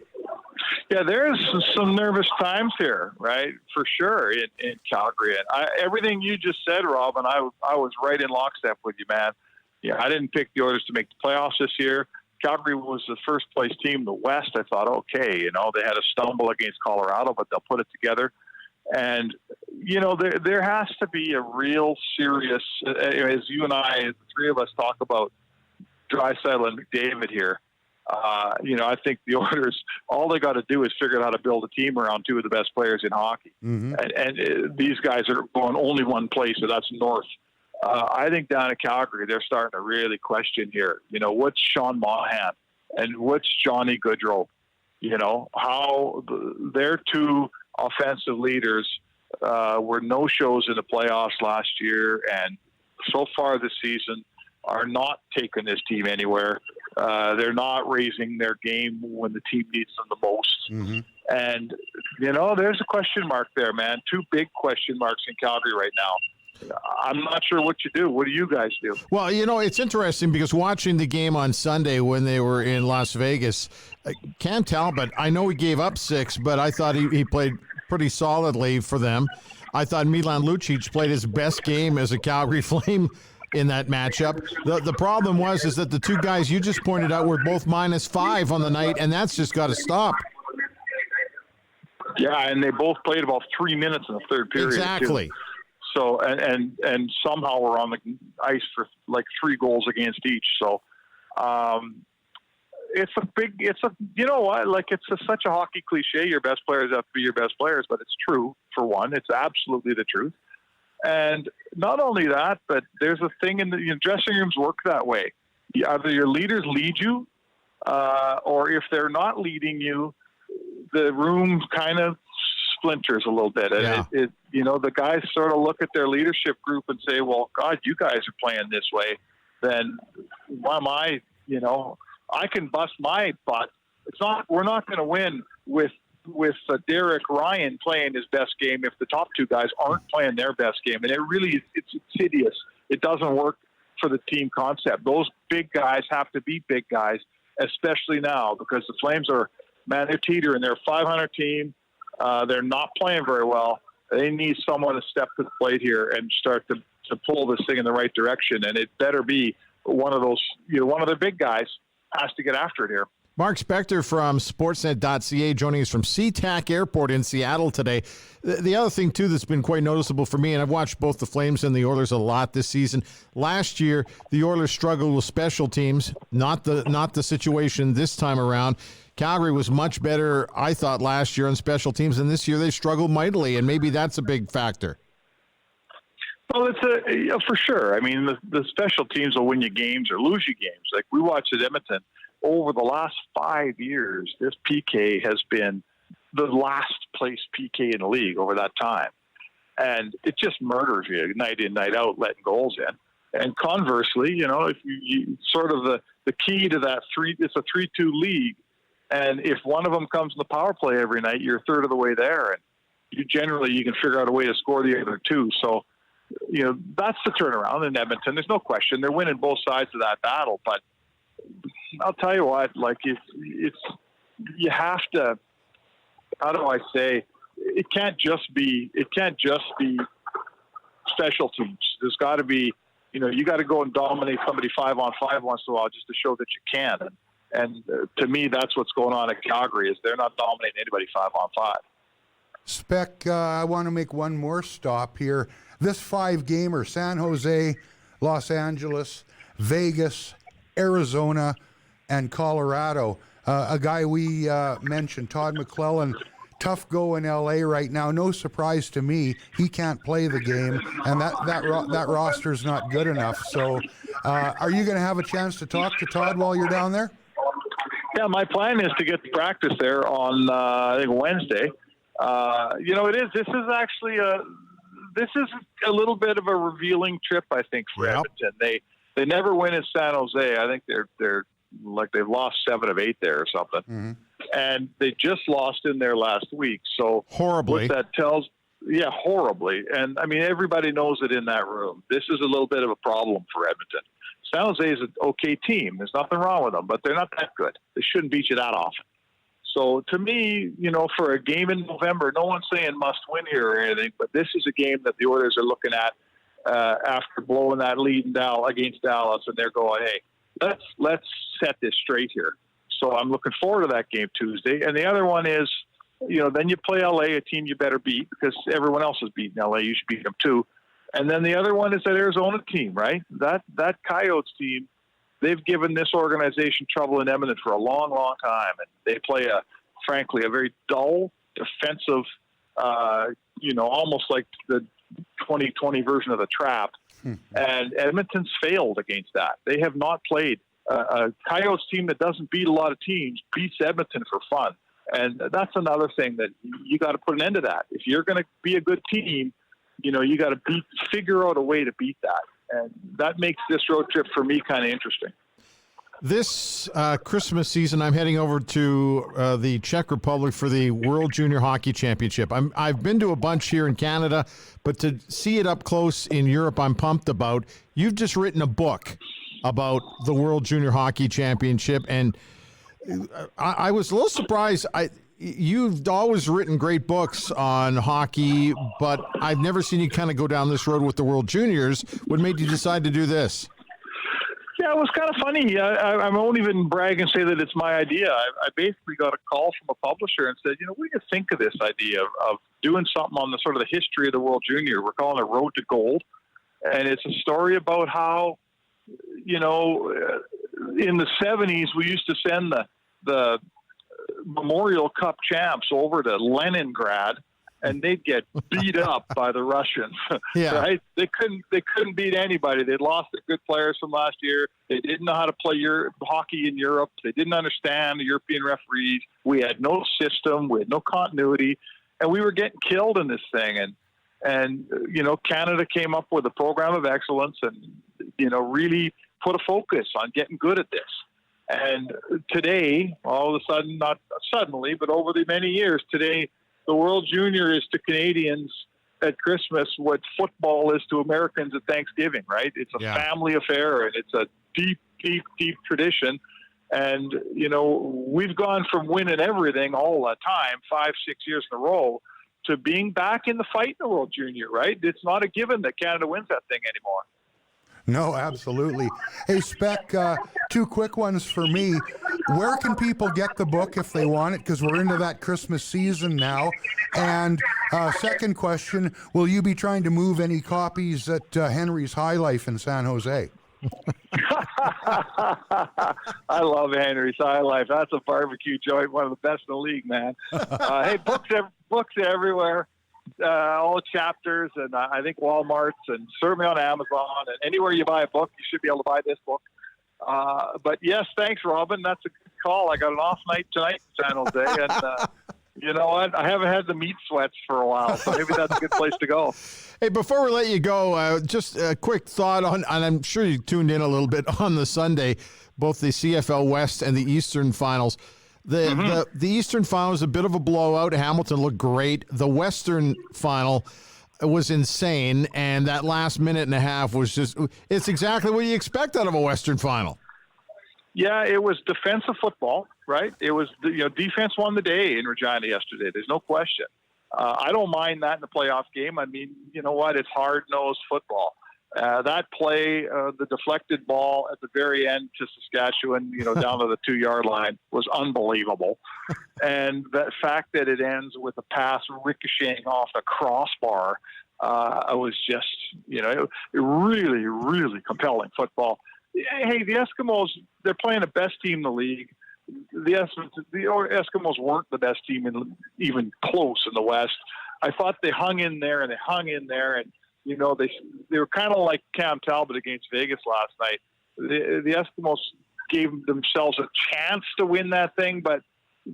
Yeah, there's some nervous times here, right? For sure in Calgary. And everything you just said, Rob, and I was right in lockstep with you, man. Yeah, I didn't pick the Oilers to make the playoffs this year. Calgary was the first place team in the West. I thought, okay, they had a stumble against Colorado, but they'll put it together. And, there has to be a real serious, as you and I, the three of us talk about Draisaitl and McDavid here, I think the Oilers, all they got to do is figure out how to build a team around two of the best players in hockey. Mm-hmm. And these guys are going only one place, and that's north. I think down in Calgary, they're starting to really question here, what's Sean Monahan and what's Johnny Gaudreau? How their two offensive leaders were no-shows in the playoffs last year, and so far this season are not taking this team anywhere. They're not raising their game when the team needs them the most. Mm-hmm. And, there's a question mark there, man. Two big question marks in Calgary right now. I'm not sure what you do. What do you guys do? Well, it's interesting because watching the game on Sunday when they were in Las Vegas, Cam Talbot, I know he gave up 6, but I thought he played pretty solidly for them. I thought Milan Lucic played his best game as a Calgary Flame in that matchup. The problem is that the two guys you just pointed out were both -5 on the night, and that's just got to stop. Yeah, and they both played about 3 minutes in the third period. Exactly. Too. So and somehow we're on the ice for like 3 goals against each. So it's such a hockey cliche. Your best players have to be your best players, but it's true for one. It's absolutely the truth. And not only that, but there's a thing in the dressing rooms work that way. Either your leaders lead you, or if they're not leading you, the room kind of splinters a little bit. And the guys sort of look at their leadership group and say, well, God, you guys are playing this way. Then why am I, I can bust my butt. We're not going to win with Derek Ryan playing his best game if the top two guys aren't playing their best game. And it's insidious. It doesn't work for the team concept. Those big guys have to be big guys, especially now because the Flames they're teetering. They're a 500 team. They're not playing very well. They need someone to step to the plate here and start to pull this thing in the right direction. And it better be one of those, one of the big guys has to get after it here. Mark Spector from Sportsnet.ca joining us from SeaTac Airport in Seattle today. The other thing, too, that's been quite noticeable for me, and I've watched both the Flames and the Oilers a lot this season. Last year, the Oilers struggled with special teams, not the situation this time around. Calgary was much better, I thought, last year on special teams, and this year they struggled mightily, and maybe that's a big factor. Well, it's for sure. I mean, the special teams will win you games or lose you games. Like we watched at Edmonton. Over the last 5 years, this PK has been the last place PK in the league over that time. And it just murders you night in, night out, letting goals in. And conversely, if you sort of the key to that it's a 3-2 league. And if one of them comes in the power play every night, you're a third of the way there. And you can figure out a way to score the other two. So, that's the turnaround in Edmonton. There's no question. They're winning both sides of that battle. But I'll tell you what, like you have to, how do I say, it can't just be special teams. There's got to be, you got to go and dominate somebody 5-on-5 once in a while just to show that you can. And to me, that's what's going on at Calgary is they're not dominating anybody 5-on-5. Spec, I want to make one more stop here. This 5-gamer, San Jose, Los Angeles, Vegas, Arizona, and Colorado. A guy we mentioned, Todd McClellan, tough go in LA right now. No surprise to me. He can't play the game, and that roster's not good enough. So, are you going to have a chance to talk to Todd while you're down there? Yeah, my plan is to get to practice there on I think Wednesday. This is actually a little bit of a revealing trip, I think, for Edmonton. They never win in San Jose. I think they're like they've lost 7 of 8 there or something. Mm-hmm. And they just lost in there last week. So horribly. What that tells, horribly. And I mean, everybody knows it in that room. This is a little bit of a problem for Edmonton. San Jose is an okay team. There's nothing wrong with them, but they're not that good. They shouldn't beat you that often. So to me, for a game in November, no one's saying must win here or anything, but this is a game that the Oilers are looking at after blowing that lead against Dallas, and they're going, hey, let's set this straight here. So I'm looking forward to that game Tuesday. And the other one is, then you play LA, a team you better beat because everyone else has beaten LA. You should beat them too. And then the other one is that Arizona team, right? That Coyotes team, they've given this organization trouble in Edmonton for a long, long time. And they play frankly, a very dull defensive, almost like the 2020 version of the trap. And Edmonton's failed against that. They have not played a Coyotes team that doesn't beat a lot of teams, beats Edmonton for fun. And that's another thing that you got to put an end to that. If you're going to be a good team, you got to figure out a way to beat that. And that makes this road trip for me kind of interesting. This Christmas season, I'm heading over to the Czech Republic for the World Junior Hockey Championship. I've been to a bunch here in Canada, but to see it up close in Europe, I'm pumped about. You've just written a book about the World Junior Hockey Championship, and I was a little surprised. You've always written great books on hockey, but I've never seen you kind of go down this road with the World Juniors. What made you decide to do this? Yeah, it was kind of funny. I won't even brag and say that it's my idea. I basically got a call from a publisher and said, what do you think of this idea of doing something on the sort of the history of the World Junior? We're calling it Road to Gold. And it's a story about how, in the 70s, we used to send the Memorial Cup champs over to Leningrad, and they'd get beat up by the Russians. Right? They couldn't beat anybody. They'd lost their good players from last year. They didn't know how to play hockey in Europe. They didn't understand the European referees. We had no system. We had no continuity, and we were getting killed in this thing. And Canada came up with a program of excellence, and really put a focus on getting good at this. And today, all of a sudden, not suddenly, but over the many years, today, the World Junior is to Canadians at Christmas what football is to Americans at Thanksgiving, right? It's a family affair, and it's a deep, deep, deep tradition. And, we've gone from winning everything all the time, 5-6 years in a row, to being back in the fight in the World Junior, right? It's not a given that Canada wins that thing anymore. No, absolutely. Hey, Spec, 2 quick ones for me. Where can people get the book if they want it? Because we're into that Christmas season now. And second question, will you be trying to move any copies at Henry's High Life in San Jose? I love Henry's High Life. That's a barbecue joint, one of the best in the league, man. Hey, books everywhere. All chapters, and I think Walmart's, and certainly on Amazon, and anywhere you buy a book, you should be able to buy this book. But yes, thanks, Robin. That's a good call. I got an off night tonight in San Jose, and you know what? I haven't had the meat sweats for a while, so maybe that's a good place to go. Hey, before we let you go, just a quick thought on, and I'm sure you tuned in a little bit on the Sunday, both the CFL West and the Eastern Finals. The Eastern Final was a bit of a blowout. Hamilton looked great. The Western Final was insane, and that last minute and a half was it's exactly what you expect out of a Western Final. Yeah, it was defensive football, right? It was, defense won the day in Regina yesterday. There's no question. I don't mind that in the playoff game. I mean, you know what? It's hard-nosed football. That play, the deflected ball at the very end to Saskatchewan, down to the 2-yard line was unbelievable. And the fact that it ends with a pass ricocheting off the crossbar, was just, really, really compelling football. Hey, the Eskimos, they're playing the best team in the league. the Eskimos weren't the best team even close in the West. I thought they hung in there, and you know, they were kind of like Cam Talbot against Vegas last night. The Eskimos gave themselves a chance to win that thing, but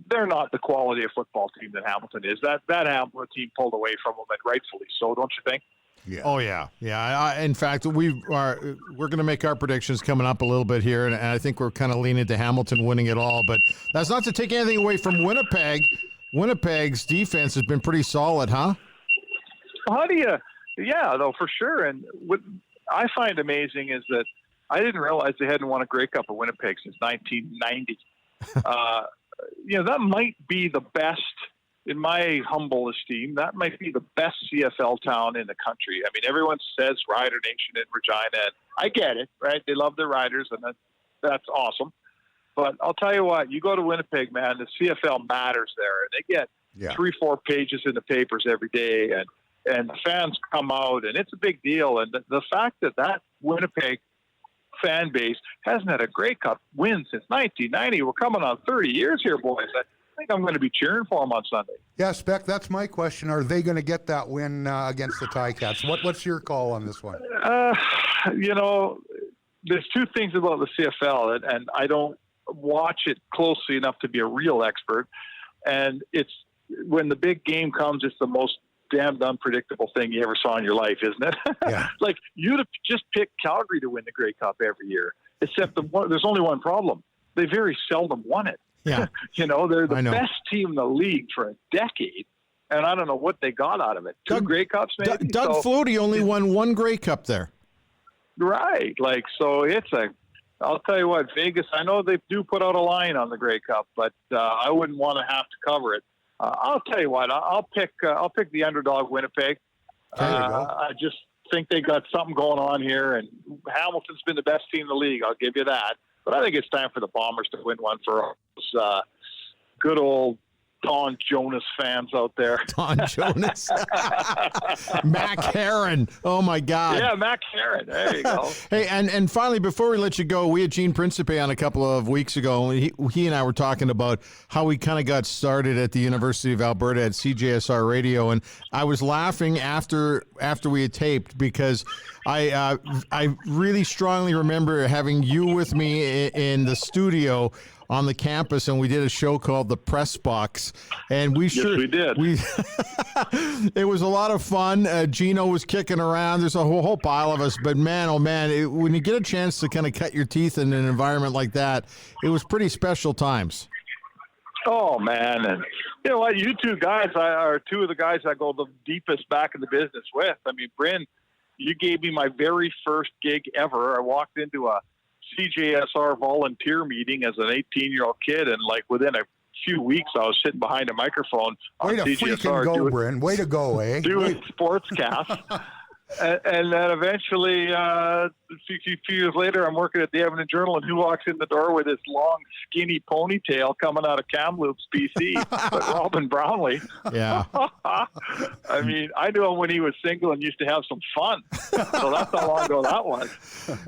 they're not the quality of football team that Hamilton is. That Hamilton team pulled away from them, and rightfully so, don't you think? Yeah. Oh yeah, yeah. In fact, we're going to make our predictions coming up a little bit here, and I think we're kind of leaning to Hamilton winning it all. But that's not to take anything away from Winnipeg. Winnipeg's defense has been pretty solid, huh? How do you? Yeah, though, for sure. And what I find amazing is that I didn't realize they hadn't won a Grey Cup at Winnipeg since 1990. You know, that might be the best. In my humble esteem, that might be the best CFL town in the country. I mean, everyone says Rider Nation in Regina, and I get it, right? They love their Riders, and that's awesome. But I'll tell you what, you go to Winnipeg, man, the CFL matters there. They get 3-4 pages in the papers every day, and the fans come out, and it's a big deal. And the fact that Winnipeg fan base hasn't had a Grey Cup win since 1990, we're coming on 30 years here, boys. I think I'm going to be cheering for them on Sunday. Yeah, Spec, that's my question. Are they going to get that win against the Ticats? What's your call on this one? You know, there's two things about the CFL, and I don't watch it closely enough to be a real expert. And it's when the big game comes, it's the most damned unpredictable thing you ever saw in your life, isn't it? Yeah. Like, you'd have just picked Calgary to win the Grey Cup every year, except there's only one problem. They very seldom won it. Yeah. You know, they're the best team in the league for a decade, and I don't know what they got out of it. Two Grey Cups, maybe? Doug Flutie only won one Grey Cup there. Right. Like, so I'll tell you what, Vegas, I know they do put out a line on the Grey Cup, but I wouldn't want to have to cover it. I'll tell you what, I'll pick the underdog Winnipeg. I just think they got something going on here, and Hamilton's been the best team in the league. I'll give you that. But I think it's time for the Bombers to win one for those good old Don Jonas fans out there. Don Jonas. Mac Heron. Oh, my God. Yeah, Mac Heron. There you go. Hey, and finally, before we let you go, we had Gene Principe on a couple of weeks ago, and he and I were talking about how we kind of got started at the University of Alberta at CJSR Radio, and I was laughing after we had taped because I really strongly remember having you with me in the studio on the campus, and we did a show called The Press Box, and we did. It was a lot of fun. Gino was kicking around. There's a whole pile of us, but man, oh man, when you get a chance to kind of cut your teeth in an environment like that, it was pretty special times. Oh man, and you know what? You two guys are two of the guys I go the deepest back in the business with. I mean, Bryn, you gave me my very first gig ever. I walked into a CJSR volunteer meeting as an 18-year-old kid, and like within a few weeks, I was sitting behind a microphone on CJSR. Way to freaking go, Bryn. Way to go, eh? Doing sportscasts. And then eventually, a few years later, I'm working at the Edmonton Journal, and who walks in the door with this long, skinny ponytail coming out of Kamloops, BC? But Robin Brownlee. Yeah. I mean, I knew him when he was single and used to have some fun. So that's how long ago that was.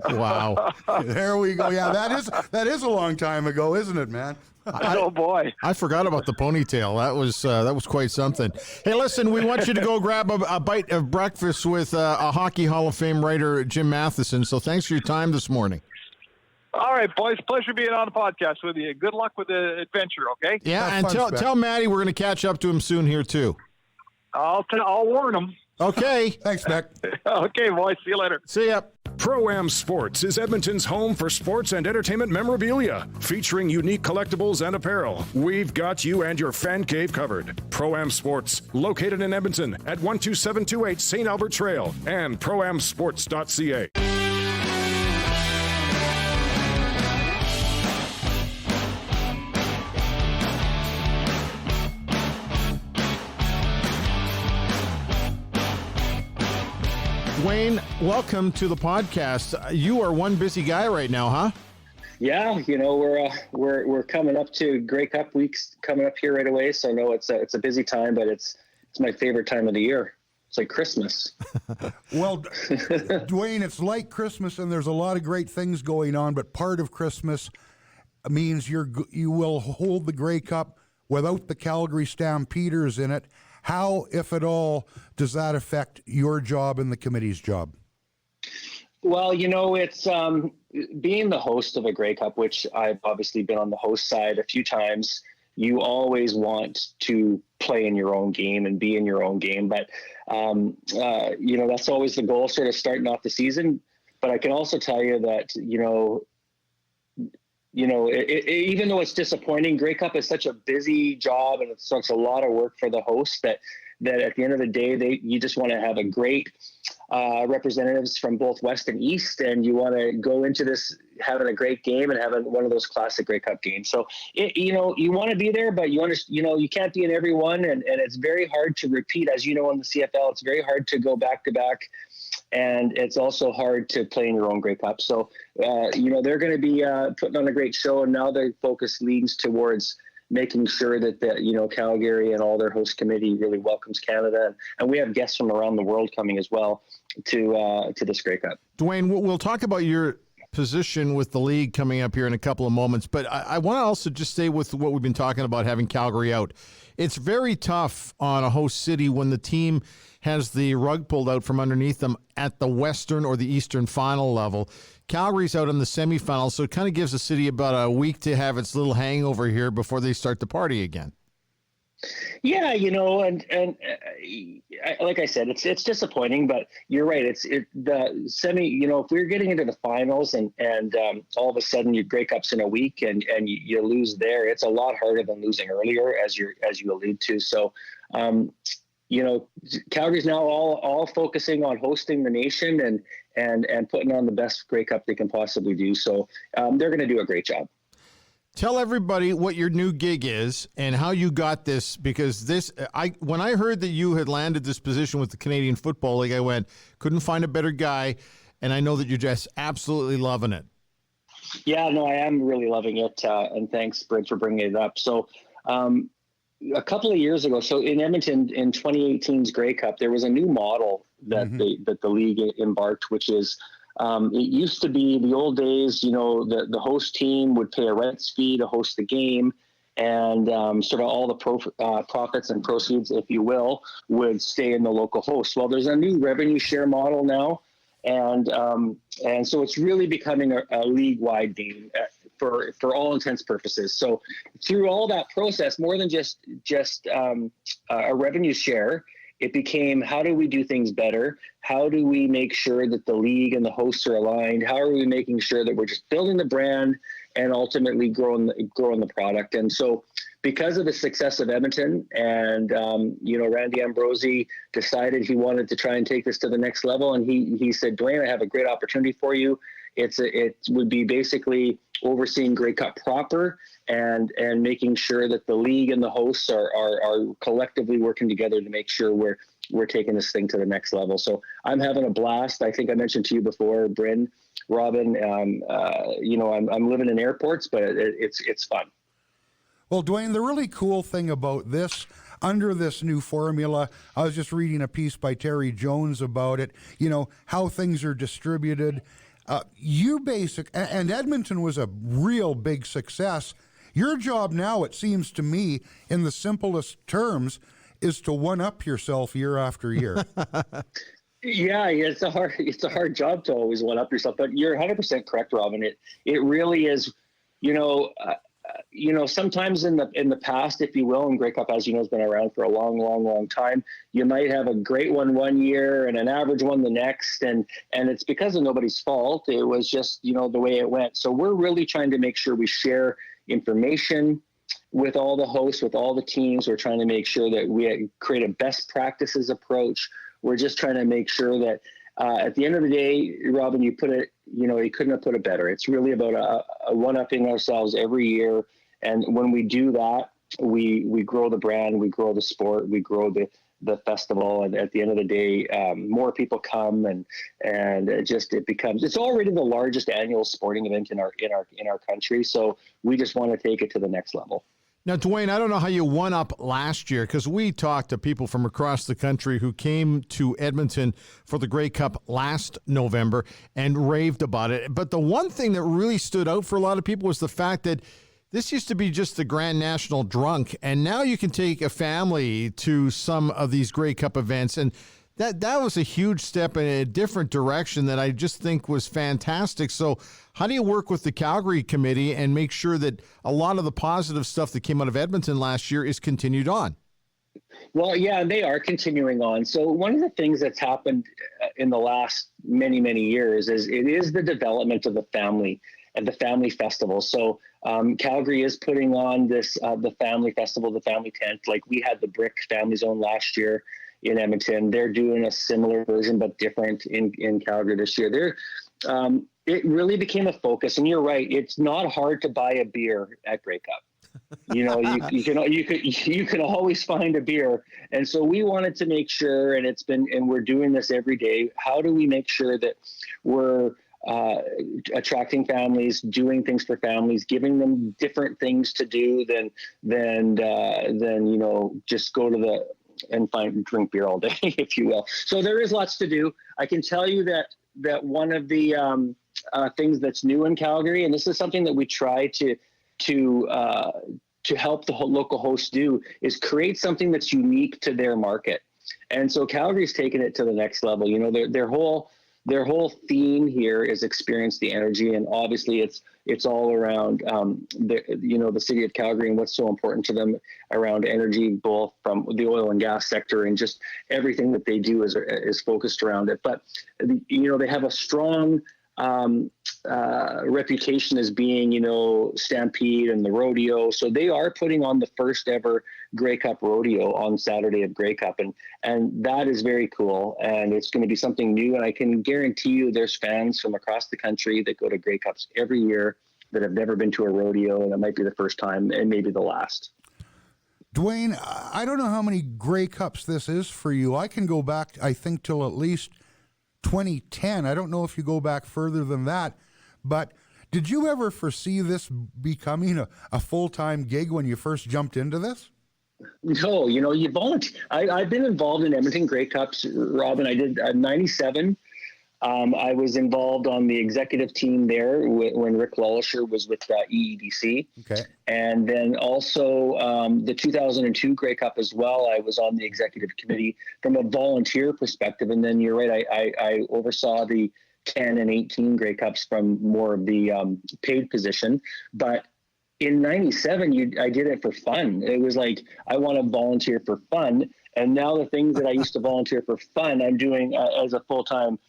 Wow. There we go. Yeah, that is a long time ago, isn't it, man? Oh boy! I forgot about the ponytail. That was quite something. Hey, listen, we want you to go grab a bite of breakfast with a Hockey Hall of Fame writer, Jim Matheson. So thanks for your time this morning. All right, boys. Pleasure being on the podcast with you. Good luck with the adventure. Okay. Yeah, and tell Maddie we're going to catch up to him soon here too. I'll warn him. Okay. Thanks, Beck. Okay, boys. See you later. See ya. Pro-Am Sports is Edmonton's home for sports and entertainment memorabilia, featuring unique collectibles and apparel. We've got you and your fan cave covered. Pro-Am Sports, located in Edmonton at 12728 St. Albert Trail and proamsports.ca. Duane, welcome to the podcast. You are one busy guy right now, huh? Yeah, you know, we're coming up to Grey Cup weeks coming up here right away. So no, it's a busy time, but it's my favorite time of the year. It's like Christmas. Well, Duane, it's like Christmas, and there's a lot of great things going on. But part of Christmas, means you will hold the Grey Cup without the Calgary Stampeders in it. How, if at all, does that affect your job and the committee's job? Well, it's being the host of a Grey Cup, which I've obviously been on the host side a few times. You always want to play in your own game and be in your own game. But, that's always the goal, sort of starting off the season. But I can also tell you that, even though it's disappointing, Grey Cup is such a busy job and it's such a lot of work for the host that at the end of the day, you just want to have a great representatives from both West and East, and you want to go into this having a great game and having one of those classic Grey Cup games. So, you want to be there, but you can't be in every one, and it's very hard to repeat. As you know, in the CFL, it's very hard to go back to back, and it's also hard to play in your own Grey Cup. So, they're going to be putting on a great show, and now their focus leans towards making sure that Calgary and all their host committee really welcomes Canada, and we have guests from around the world coming as well to this Grey Cup. Duane, we'll talk about your position with the league coming up here in a couple of moments, but I want to also just stay with what we've been talking about, having Calgary out. It's very tough on a host city when the team has the rug pulled out from underneath them at the Western or the Eastern final level. Calgary's out in the semifinals, so it kind of gives the city about a week to have its little hangover here before they start the party again. Yeah, and like I said, it's disappointing, but you're right. The semi. If we're getting into the finals and all of a sudden your Grey Cup's in a week and you lose there, it's a lot harder than losing earlier, as you allude to. So, Calgary's now all focusing on hosting the nation and putting on the best Grey Cup they can possibly do. So they're going to do a great job. Tell everybody what your new gig is and how you got this, because when I heard that you had landed this position with the Canadian Football League, I went, couldn't find a better guy, and I know that you're just absolutely loving it. Yeah, no, I am really loving it, and thanks, Brent, for bringing it up. So a couple of years ago, so in Edmonton in 2018's Grey Cup, there was a new model that the league embarked, which is it used to be the old days, the host team would pay a rents fee to host the game, and sort of all the profits and proceeds, if you will, would stay in the local host. Well, there's a new revenue share model now, and so it's really becoming a league-wide game for all intents and purposes. So through all that process, more than just a revenue share, it became, how do we do things better? How do we make sure that the league and the hosts are aligned? How are we making sure that we're just building the brand and ultimately growing the product? And so because of the success of Edmonton and, Randy Ambrosi decided he wanted to try and take this to the next level. And he said, Duane, I have a great opportunity for you. It would be basically overseeing Grey Cup proper and making sure that the league and the hosts are collectively working together to make sure we're taking this thing to the next level. So I'm having a blast. I think I mentioned to you before, Bryn, Robin, I'm living in airports, but it's fun. Well, Duane, the really cool thing about this, under this new formula, I was just reading a piece by Terry Jones about it, how things are distributed. And Edmonton was a real big success. Your job now, it seems to me, in the simplest terms, is to one-up yourself year after year. Yeah, it's a hard job to always one-up yourself, but you're 100% correct, Robin. It really is, sometimes in the past, if you will, and Grey Cup, as you know, has been around for a long, long, long time. You might have a great one year and an average one the next, and it's because of nobody's fault. It was just, the way it went. So we're really trying to make sure we share information with all the hosts, with all the teams. We're trying to make sure that we create a best practices approach. We're just trying to make sure that at the end of the day, Robin, you put it, you couldn't have put it better. It's really about a one-upping ourselves every year. And when we do that, we grow the brand, we grow the sport, we grow the festival. And at the end of the day, more people come and it's already the largest annual sporting event in our country. So we just want to take it to the next level. Now, Duane, I don't know how you won up last year, because we talked to people from across the country who came to Edmonton for the Grey Cup last November and raved about it. But the one thing that really stood out for a lot of people was the fact that this used to be just the Grand National Drunk, and now you can take a family to some of these Grey Cup events, and that was a huge step in a different direction that I just think was fantastic. So how do you work with the Calgary committee and make sure that a lot of the positive stuff that came out of Edmonton last year is continued on? Well, yeah, they are continuing on. So one of the things that's happened in the last many, many years is it is the development of the family and the family festival. So Calgary is putting on this, the family festival, the family tent. Like we had the Brick Family Zone last year in Edmonton. They're doing a similar version, but different in Calgary this year. It really became a focus, and you're right. It's not hard to buy a beer at Grey Cup. You can always find a beer, and so we wanted to make sure, and we're doing this every day. How do we make sure that we're attracting families, doing things for families, giving them different things to do than just go to and drink beer all day, if you will. So there is lots to do. I can tell you that one of the things that's new in Calgary, and this is something that we try to help the local hosts do, is create something that's unique to their market. And so Calgary's taken it to the next level. You know, their whole theme here is experience the energy, and obviously it's all around the city of Calgary and what's so important to them around energy, both from the oil and gas sector, and just everything that they do is focused around it. But they have a strong reputation as being, Stampede and the rodeo. So they are putting on the first ever Grey Cup rodeo on Saturday of Grey Cup. And that is very cool. And it's going to be something new. And I can guarantee you there's fans from across the country that go to Grey Cups every year that have never been to a rodeo. And it might be the first time and maybe the last. Duane, I don't know how many Grey Cups this is for you. I can go back, I think, till at least 2010. I don't know if you go back further than that, but did you ever foresee this becoming a full-time gig when you first jumped into this? No, you volunteer. I've been involved in Edmonton Grey Cups, Robin. I did 97. I was involved on the executive team there when Rick Lollisher was with EEDC. Okay. And then also the 2002 Grey Cup as well. I was on the executive committee from a volunteer perspective. And then you're right, I oversaw the 10 and 18 Grey Cups from more of the paid position. But in 97, I did it for fun. It was like, I want to volunteer for fun. And now the things that I used to volunteer for fun, I'm doing as a full-time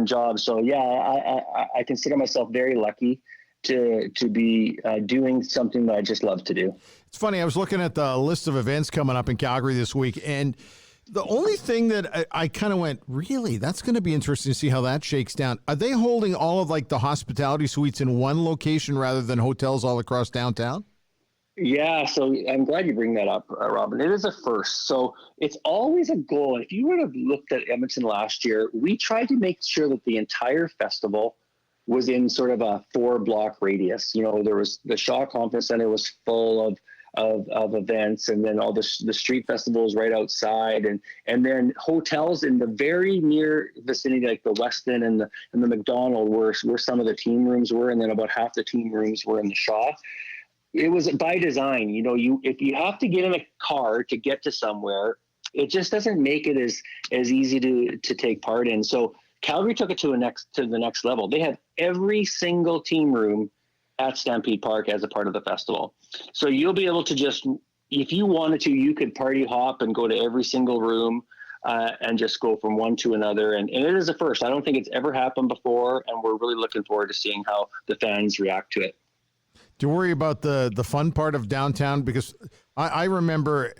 job. So yeah, I consider myself very lucky to be doing something that I just love to do. It's funny. I was looking at the list of events coming up in Calgary this week, and the only thing that I kind of went, really, that's going to be interesting to see how that shakes down. Are they holding all of like the hospitality suites in one location rather than hotels all across downtown? Yeah, so I'm glad you bring that up, Robin. It is a first. So it's always a goal. If you would have looked at Edmonton last year, we tried to make sure that the entire festival was in sort of a 4-block radius. There was the Shaw Conference Center was full of events, and then all the street festivals right outside, and then hotels in the very near vicinity, like the Westin and the McDonald, where some of the team rooms were, and then about half the team rooms were in the Shaw. It was by design. If you have to get in a car to get to somewhere, it just doesn't make it as easy to take part in. So Calgary took it to the next level. They had every single team room at Stampede Park as a part of the festival. So you'll be able to just, if you wanted to, you could party hop and go to every single room and just go from one to another. And it is a first. I don't think it's ever happened before, and we're really looking forward to seeing how the fans react to it. Do you worry about the fun part of downtown? Because I remember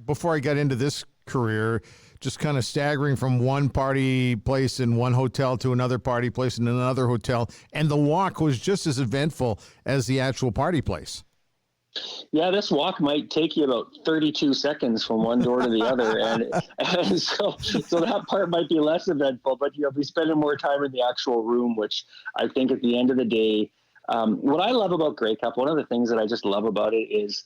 before I got into this career, just kind of staggering from one party place in one hotel to another party place in another hotel, and the walk was just as eventful as the actual party place. Yeah, this walk might take you about 32 seconds from one door to the other, and so that part might be less eventful, but you'll be spending more time in the actual room, which I think at the end of the day, what I love about Grey Cup, one of the things that I just love about it is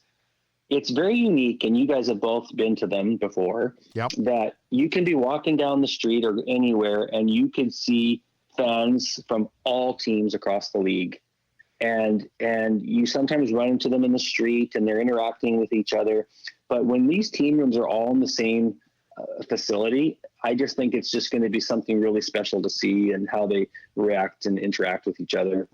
it's very unique, and you guys have both been to them before. Yep. That you can be walking down the street or anywhere, and you can see fans from all teams across the league, and you sometimes run into them in the street, and they're interacting with each other. But when these team rooms are all in the same facility, I just think it's just going to be something really special to see, and how they react and interact with each other.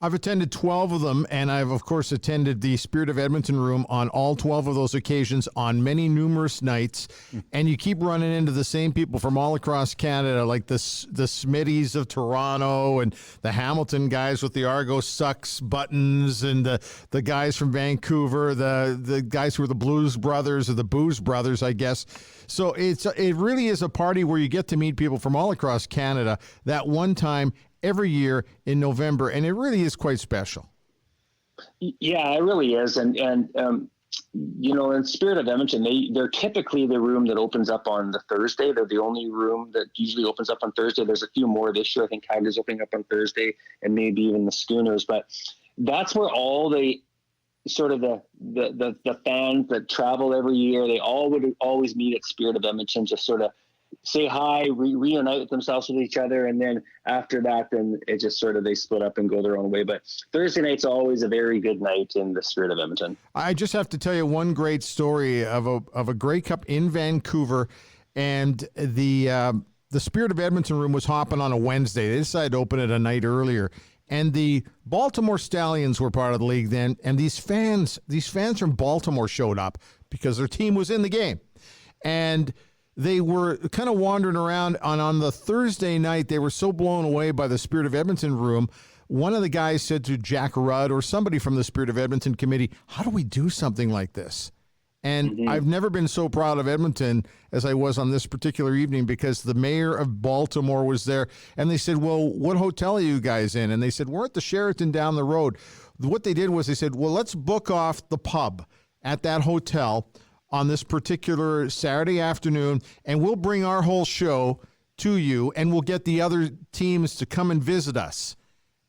I've attended 12 of them, and I've, of course, attended the Spirit of Edmonton room on all 12 of those occasions on many numerous nights, and you keep running into the same people from all across Canada, like the Smitties of Toronto and the Hamilton guys with the Argo Sucks buttons, and the guys from Vancouver, the guys who are the Blues Brothers or the Booze Brothers, I guess. So it really is a party where you get to meet people from all across Canada that one time every year in November, and it really is quite special. Yeah, it really is. And you know, in Spirit of Edmonton, they're typically the room that opens up on the Thursday. They're the only room that usually opens up on Thursday. There's a few more this year. I think Calgary's opening up on Thursday, and maybe even the Schooners. But that's where all the sort of the fans that travel every year, they all would always meet at Spirit of Edmonton, just sort of say hi, reunite with themselves with each other, and then after that, then it just sort of they split up and go their own way. But Thursday night's always a very good night in the Spirit of Edmonton. I just have to tell you one great story of a Grey Cup in Vancouver, and the Spirit of Edmonton room was hopping on a Wednesday. They decided to open it a night earlier, and the Baltimore Stallions were part of the league then, and these fans from Baltimore showed up because their team was in the game, and they were kind of wandering around, and on the Thursday night, they were so blown away by the Spirit of Edmonton room. One of the guys said to Jack Rudd or somebody from the Spirit of Edmonton committee, how do we do something like this? And I've never been so proud of Edmonton as I was on this particular evening, because the mayor of Baltimore was there, and they said, well, what hotel are you guys in? And they said, we're at the Sheraton down the road. What they did was they said, well, let's book off the pub at that hotel on this particular Saturday afternoon, and we'll bring our whole show to you, and we'll get the other teams to come and visit us.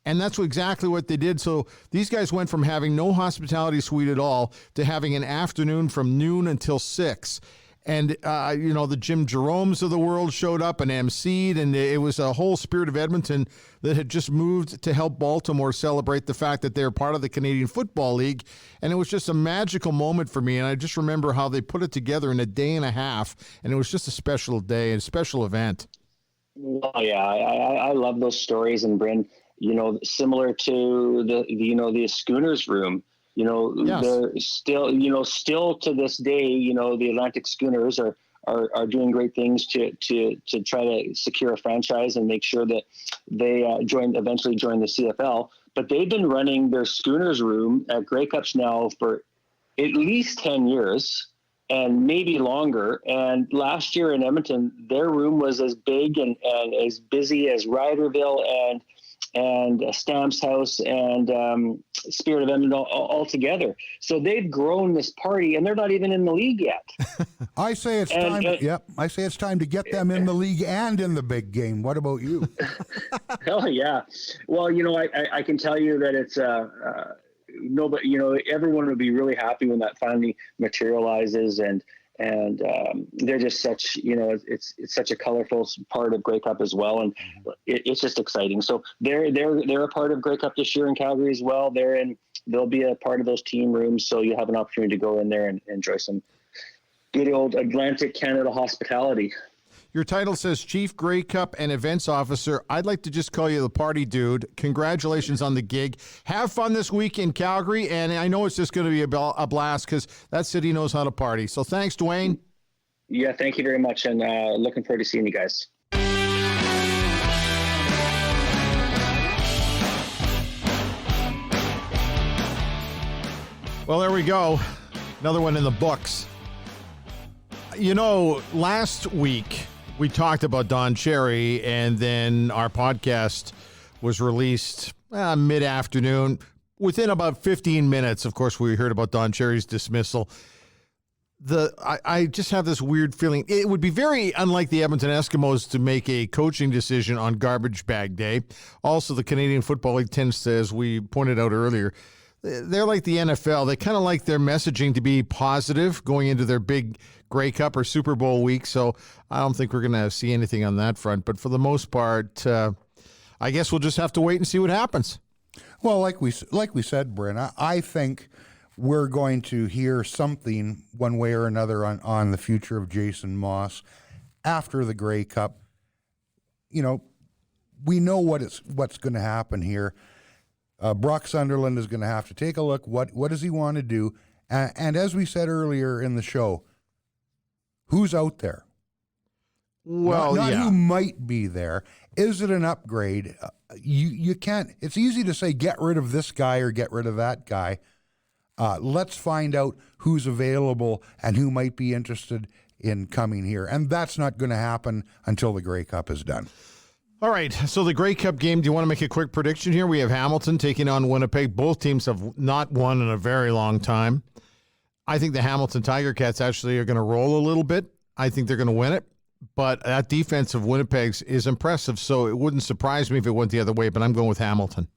And that's exactly what they did. So these guys went from having no hospitality suite at all to having an afternoon from noon until 6. And, the Jim Jeromes of the world showed up and emceed, and it was a whole Spirit of Edmonton that had just moved to help Baltimore celebrate the fact that they're part of the Canadian Football League. And it was just a magical moment for me, and I just remember how they put it together in a day and a half, and it was just a special day and a special event. Well, yeah, I love those stories, and Bryn, similar to the Schooners room. Yes. They're still to this day, the Atlantic Schooners are doing great things to try to secure a franchise and make sure that they eventually join the CFL. But they've been running their Schooners room at Grey Cups now for at least 10 years and maybe longer. And last year in Edmonton, their room was as big and as busy as Ryderville and Stamps House and Spirit of Edmonton all together. So they've grown this party, and they're not even in the league yet. I say it's time. I say it's time to get them in the league and in the big game. What about you? Hell yeah! Well, I can tell you that it's nobody. Everyone would be really happy when that finally materializes, and they're just such, it's such a colorful part of Grey Cup as well, and it's just exciting. So they're a part of Grey Cup this year in Calgary as well. They'll be a part of those team rooms, so you have an opportunity to go in there and enjoy some good old Atlantic Canada hospitality. Your title says Chief Grey Cup and Events Officer. I'd like to just call you the party dude. Congratulations on the gig. Have fun this week in Calgary, and I know it's just going to be a blast because that city knows how to party. So thanks, Duane. Yeah, thank you very much, and looking forward to seeing you guys. Well, there we go. Another one in the books. Last week we talked about Don Cherry, and then our podcast was released mid-afternoon. Within about 15 minutes, of course, we heard about Don Cherry's dismissal. I just have this weird feeling. It would be very unlike the Edmonton Eskimos to make a coaching decision on garbage bag day. Also, the Canadian Football League tends to, as we pointed out earlier, they're like the NFL. They kind of like their messaging to be positive going into their big Grey Cup or Super Bowl week. So I don't think we're going to see anything on that front. But for the most part, I guess we'll just have to wait and see what happens. Well, like we said, Bryn, I think we're going to hear something one way or another on the future of Jason Moss after the Grey Cup. You know, we know what's going to happen here. Brock Sunderland is going to have to take a look. What does he want to do? And as we said earlier in the show, who's out there? Well, not who might be there. Is it an upgrade? You can't. It's easy to say get rid of this guy or get rid of that guy. Let's find out who's available and who might be interested in coming here. And that's not going to happen until the Grey Cup is done. All right, so the Grey Cup game, do you want to make a quick prediction here? We have Hamilton taking on Winnipeg. Both teams have not won in a very long time. I think the Hamilton Tiger Cats actually are going to roll a little bit. I think they're going to win it. But that defense of Winnipeg's is impressive, so it wouldn't surprise me if it went the other way, but I'm going with Hamilton.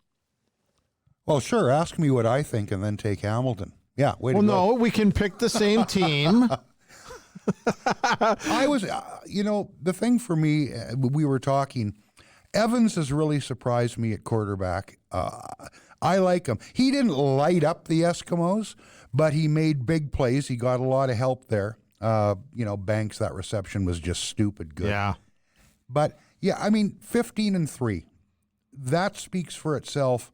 Well, sure, ask me what I think and then take Hamilton. Yeah, way to go. Well, no, we can pick the same team. I was, the thing for me, we were talking, Evans has really surprised me at quarterback. I like him. He didn't light up the Eskimos, but he made big plays. He got a lot of help there. Banks, that reception was just stupid good. Yeah. But, 15-3. That speaks for itself.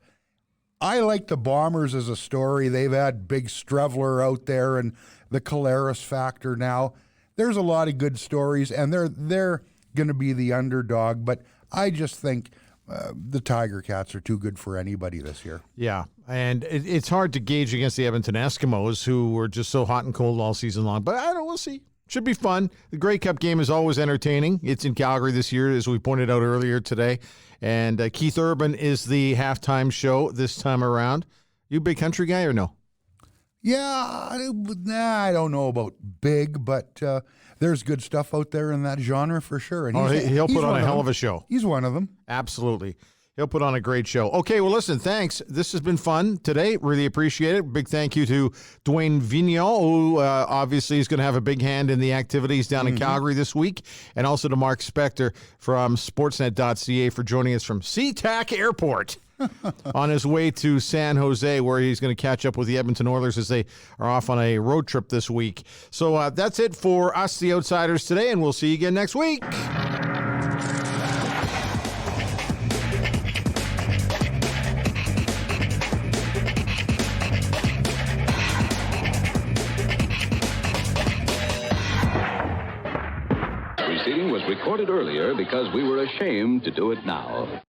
I like the Bombers as a story. They've had Big Strevler out there and the Caleris factor now. There's a lot of good stories, and they're going to be the underdog, but I just think the Tiger Cats are too good for anybody this year. Yeah, and it's hard to gauge against the Edmonton Eskimos, who were just so hot and cold all season long. But I don't know, we'll see. Should be fun. The Grey Cup game is always entertaining. It's in Calgary this year, as we pointed out earlier today. And Keith Urban is the halftime show this time around. You a big country guy or no? Yeah, I don't know about big, but there's good stuff out there in that genre for sure. And he'll put on a hell of a show. He's one of them. Absolutely. He'll put on a great show. Okay, well, listen, thanks. This has been fun today. Really appreciate it. Big thank you to Duane Vienneau, who obviously is going to have a big hand in the activities down in Calgary this week, and also to Mark Spector from Sportsnet.ca for joining us from SeaTac Airport on his way to San Jose, where he's going to catch up with the Edmonton Oilers as they are off on a road trip this week. So that's it for us, the Outsiders, today, and we'll see you again next week. Was recorded earlier because we were ashamed to do it now.